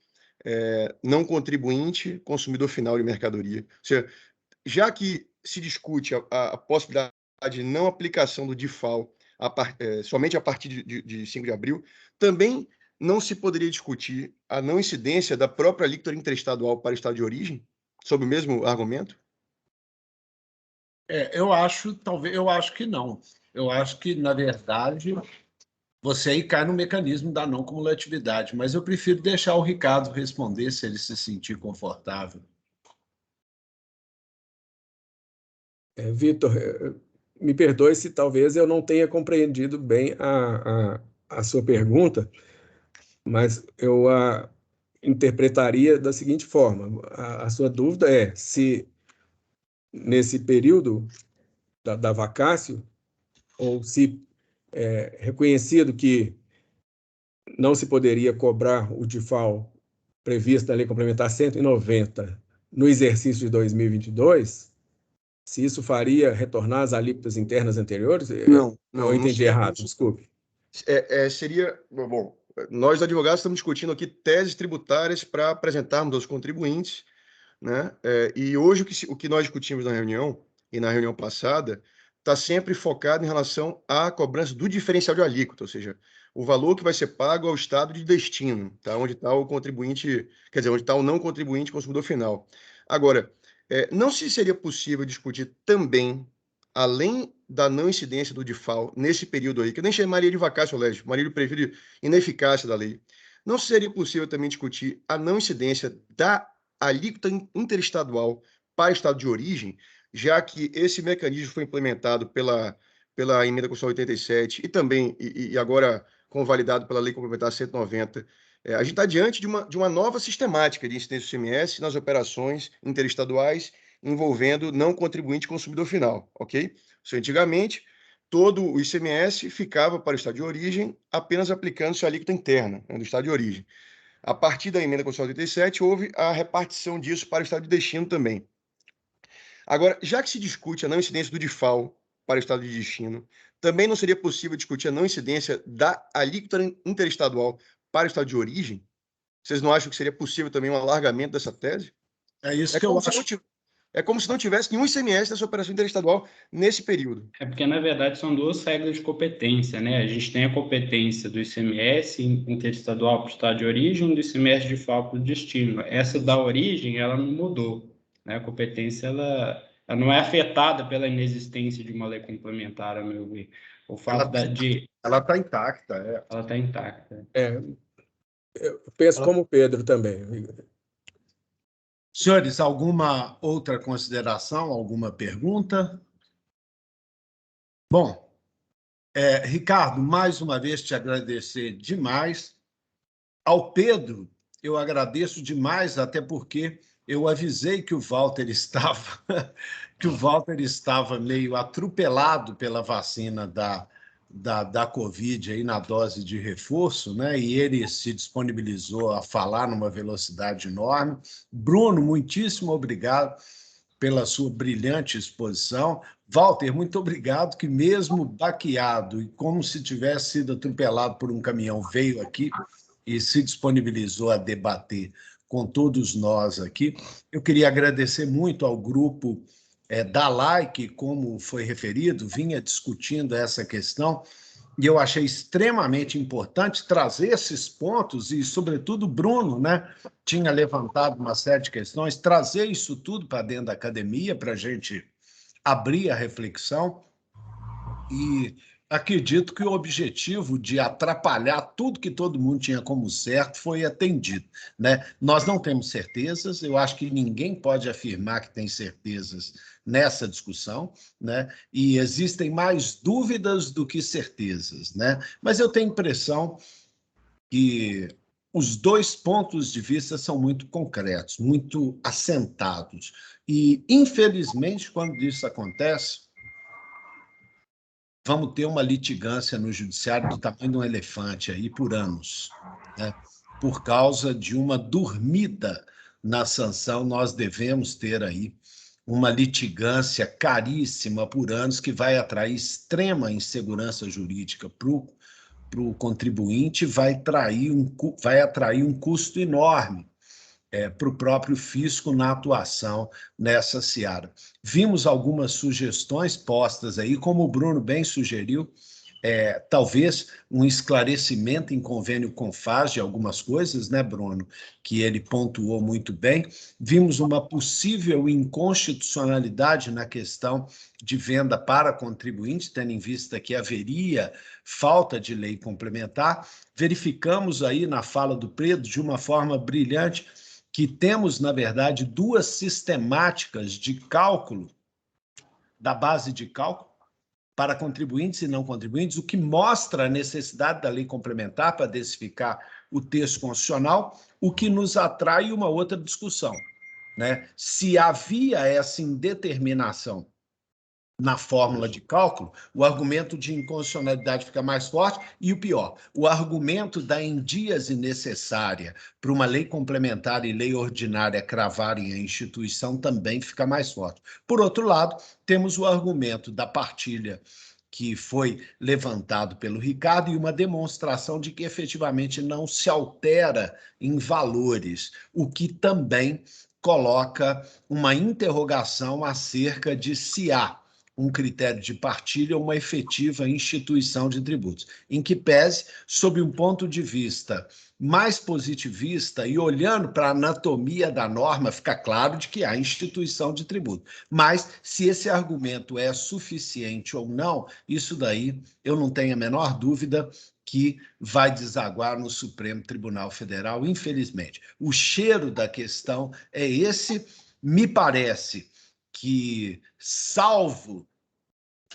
não contribuinte, consumidor final de mercadoria. Ou seja, já que se discute a possibilidade de não aplicação do DIFAL somente a partir de 5 de abril, também não se poderia discutir a não incidência da própria alíquota interestadual para o estado de origem, sob o mesmo argumento? Eu acho que não. Eu acho que, na verdade, você aí cai no mecanismo da não cumulatividade, mas eu prefiro deixar o Ricardo responder se ele se sentir confortável. Vitor, me perdoe se talvez eu não tenha compreendido bem a sua pergunta, mas eu a interpretaria da seguinte forma: a sua dúvida é se nesse período da vacácio, ou se reconhecido que não se poderia cobrar o DIFAL previsto na Lei Complementar 190 no exercício de 2022, se isso faria retornar às alíquotas internas anteriores? Não, eu entendi errado, desculpe. Seria, bom, nós advogados estamos discutindo aqui teses tributárias para apresentarmos aos contribuintes, né? E hoje o que nós discutimos na reunião e na reunião passada está sempre focado em relação à cobrança do diferencial de alíquota, ou seja, o valor que vai ser pago ao estado de destino, tá? Onde está o contribuinte, quer dizer, onde está o não contribuinte consumidor final. Agora, não se seria possível discutir também, além da não incidência do DIFAL nesse período aí, que eu nem chamaria de vacácio legis, Marílio prefere ineficácia da lei, não seria possível também discutir a não incidência da alíquota interestadual para o estado de origem, já que esse mecanismo foi implementado pela Emenda Constitucional 87 e também, e agora convalidado pela Lei Complementar 190, a gente está diante de uma nova sistemática de incidência do ICMS nas operações interestaduais envolvendo não contribuinte consumidor final, ok? Antigamente, todo o ICMS ficava para o estado de origem apenas aplicando-se a alíquota interna, né, do estado de origem. A partir da Emenda Constitucional 87, houve a repartição disso para o estado de destino também. Agora, já que se discute a não incidência do DIFAL para o estado de destino, também não seria possível discutir a não incidência da alíquota interestadual para o estado de origem? Vocês não acham que seria possível também um alargamento dessa tese? É isso que eu acho. É como se não tivesse nenhum ICMS dessa operação interestadual nesse período. É porque, na verdade, são duas regras de competência, né? A gente tem a competência do ICMS interestadual para o estado de origem e do ICMS de FAO para o destino. Essa da origem, ela não mudou, né? A competência, ela não é afetada pela inexistência de uma lei complementar, a meu ver. O fato ela está intacta. Ela está intacta. Eu penso como o Pedro também. Senhores, alguma outra consideração, alguma pergunta? Bom, Ricardo, mais uma vez te agradecer demais. Ao Pedro, eu agradeço demais, até porque eu avisei que o Walter estava meio atropelado pela vacina da Covid aí na dose de reforço, né? E ele se disponibilizou a falar numa velocidade enorme. Bruno, muitíssimo obrigado pela sua brilhante exposição. Walter, muito obrigado, que mesmo baqueado e como se tivesse sido atropelado por um caminhão, veio aqui e se disponibilizou a debater com todos nós aqui. Eu queria agradecer muito ao grupo da LAI, que, como foi referido, vinha discutindo essa questão, e eu achei extremamente importante trazer esses pontos, e, sobretudo, o Bruno, né, tinha levantado uma série de questões, trazer isso tudo para dentro da academia, para a gente abrir a reflexão, e acredito que o objetivo de atrapalhar tudo que todo mundo tinha como certo foi atendido, né? Nós não temos certezas, eu acho que ninguém pode afirmar que tem certezas nessa discussão, né? E existem mais dúvidas do que certezas, né? Mas eu tenho a impressão que os dois pontos de vista são muito concretos, muito assentados. E, infelizmente, quando isso acontece, vamos ter uma litigância no judiciário do tamanho de um elefante aí por anos, né? Por causa de uma dormida na sanção, nós devemos ter aí uma litigância caríssima por anos que vai atrair extrema insegurança jurídica para o contribuinte, vai atrair um custo enorme para o próprio fisco na atuação nessa seara. Vimos algumas sugestões postas aí, como o Bruno bem sugeriu, talvez um esclarecimento em convênio CONFAS de algumas coisas, né, Bruno, que ele pontuou muito bem. Vimos uma possível inconstitucionalidade na questão de venda para contribuinte, tendo em vista que haveria falta de lei complementar. Verificamos aí na fala do Pedro, de uma forma brilhante, que temos, na verdade, duas sistemáticas de cálculo, da base de cálculo, para contribuintes e não contribuintes, o que mostra a necessidade da lei complementar para densificar o texto constitucional, o que nos atrai uma outra discussão, né? Se havia essa indeterminação na fórmula de cálculo, o argumento de inconstitucionalidade fica mais forte e o pior, o argumento da endíase necessária para uma lei complementar e lei ordinária cravarem a instituição também fica mais forte. Por outro lado, temos o argumento da partilha que foi levantado pelo Ricardo e uma demonstração de que efetivamente não se altera em valores, o que também coloca uma interrogação acerca de se há um critério de partilha ou uma efetiva instituição de tributos, em que pese, sob um ponto de vista mais positivista e olhando para a anatomia da norma, fica claro de que há instituição de tributo. Mas, se esse argumento é suficiente ou não, isso daí eu não tenho a menor dúvida que vai desaguar no Supremo Tribunal Federal, infelizmente. O cheiro da questão é esse, me parece que, salvo,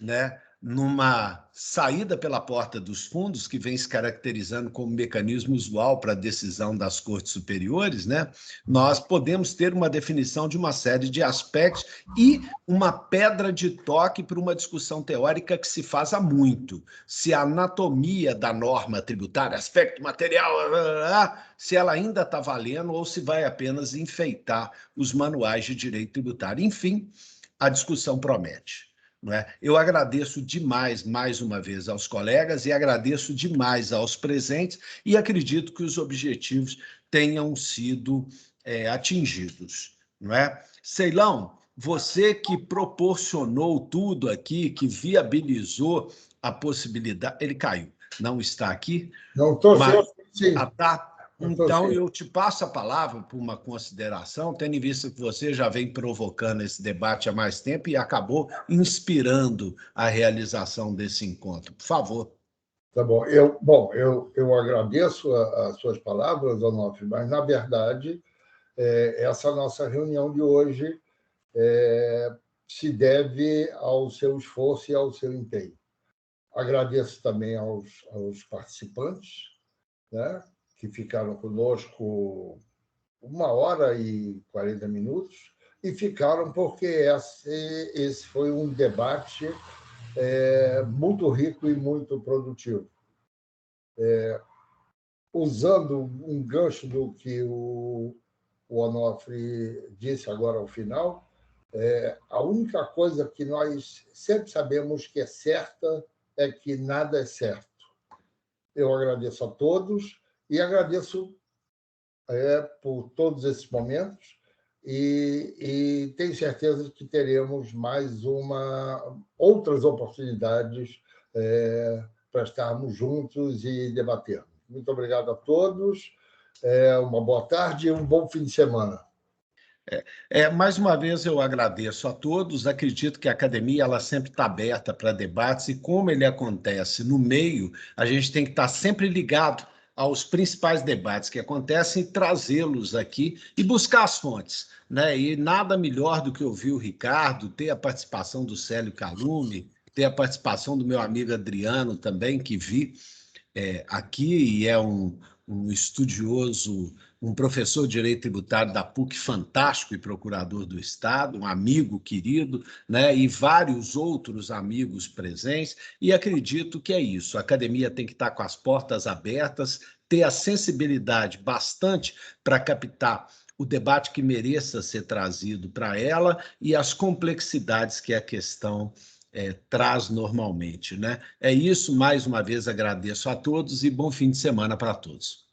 né, numa saída pela porta dos fundos, que vem se caracterizando como mecanismo usual para a decisão das cortes superiores, né, nós podemos ter uma definição de uma série de aspectos e uma pedra de toque para uma discussão teórica que se faz há muito. Se a anatomia da norma tributária, aspecto material, se ela ainda está valendo ou se vai apenas enfeitar os manuais de direito tributário. Enfim, a discussão promete. Não é? Eu agradeço demais, mais uma vez, aos colegas e agradeço demais aos presentes e acredito que os objetivos tenham sido atingidos. Não é? Ceilão, você que proporcionou tudo aqui, que viabilizou a possibilidade... Ele caiu, não está aqui? Não estou, mas... sim. Tá. Então, eu te passo a palavra por uma consideração, tendo em vista que você já vem provocando esse debate há mais tempo e acabou inspirando a realização desse encontro. Por favor. Tá bom. Eu agradeço as suas palavras, Onofre, mas, na verdade, essa nossa reunião de hoje se deve ao seu esforço e ao seu empenho. Agradeço também aos participantes, né, que ficaram conosco 1h40 e ficaram porque esse foi um debate muito rico e muito produtivo. Usando um gancho do que o Onofre disse agora ao final, a única coisa que nós sempre sabemos que é certa é que nada é certo. Eu agradeço a todos e agradeço por todos esses momentos e tenho certeza que teremos outras oportunidades para estarmos juntos e debatermos. Muito obrigado a todos, uma boa tarde e um bom fim de semana. Mais uma vez, eu agradeço a todos. Acredito que a academia ela sempre está aberta para debates e, como ele acontece no meio, a gente tem que estar sempre ligado aos principais debates que acontecem e trazê-los aqui e buscar as fontes, né? E nada melhor do que ouvir o Ricardo, ter a participação do Célio Calume, ter a participação do meu amigo Adriano também, que vi aqui e é um estudioso, um professor de Direito Tributário da PUC fantástico e procurador do Estado, um amigo querido, né? E vários outros amigos presentes, e acredito que é isso, a academia tem que estar com as portas abertas, ter a sensibilidade bastante para captar o debate que mereça ser trazido para ela e as complexidades que a questão traz normalmente, né? É isso, mais uma vez agradeço a todos e bom fim de semana para todos.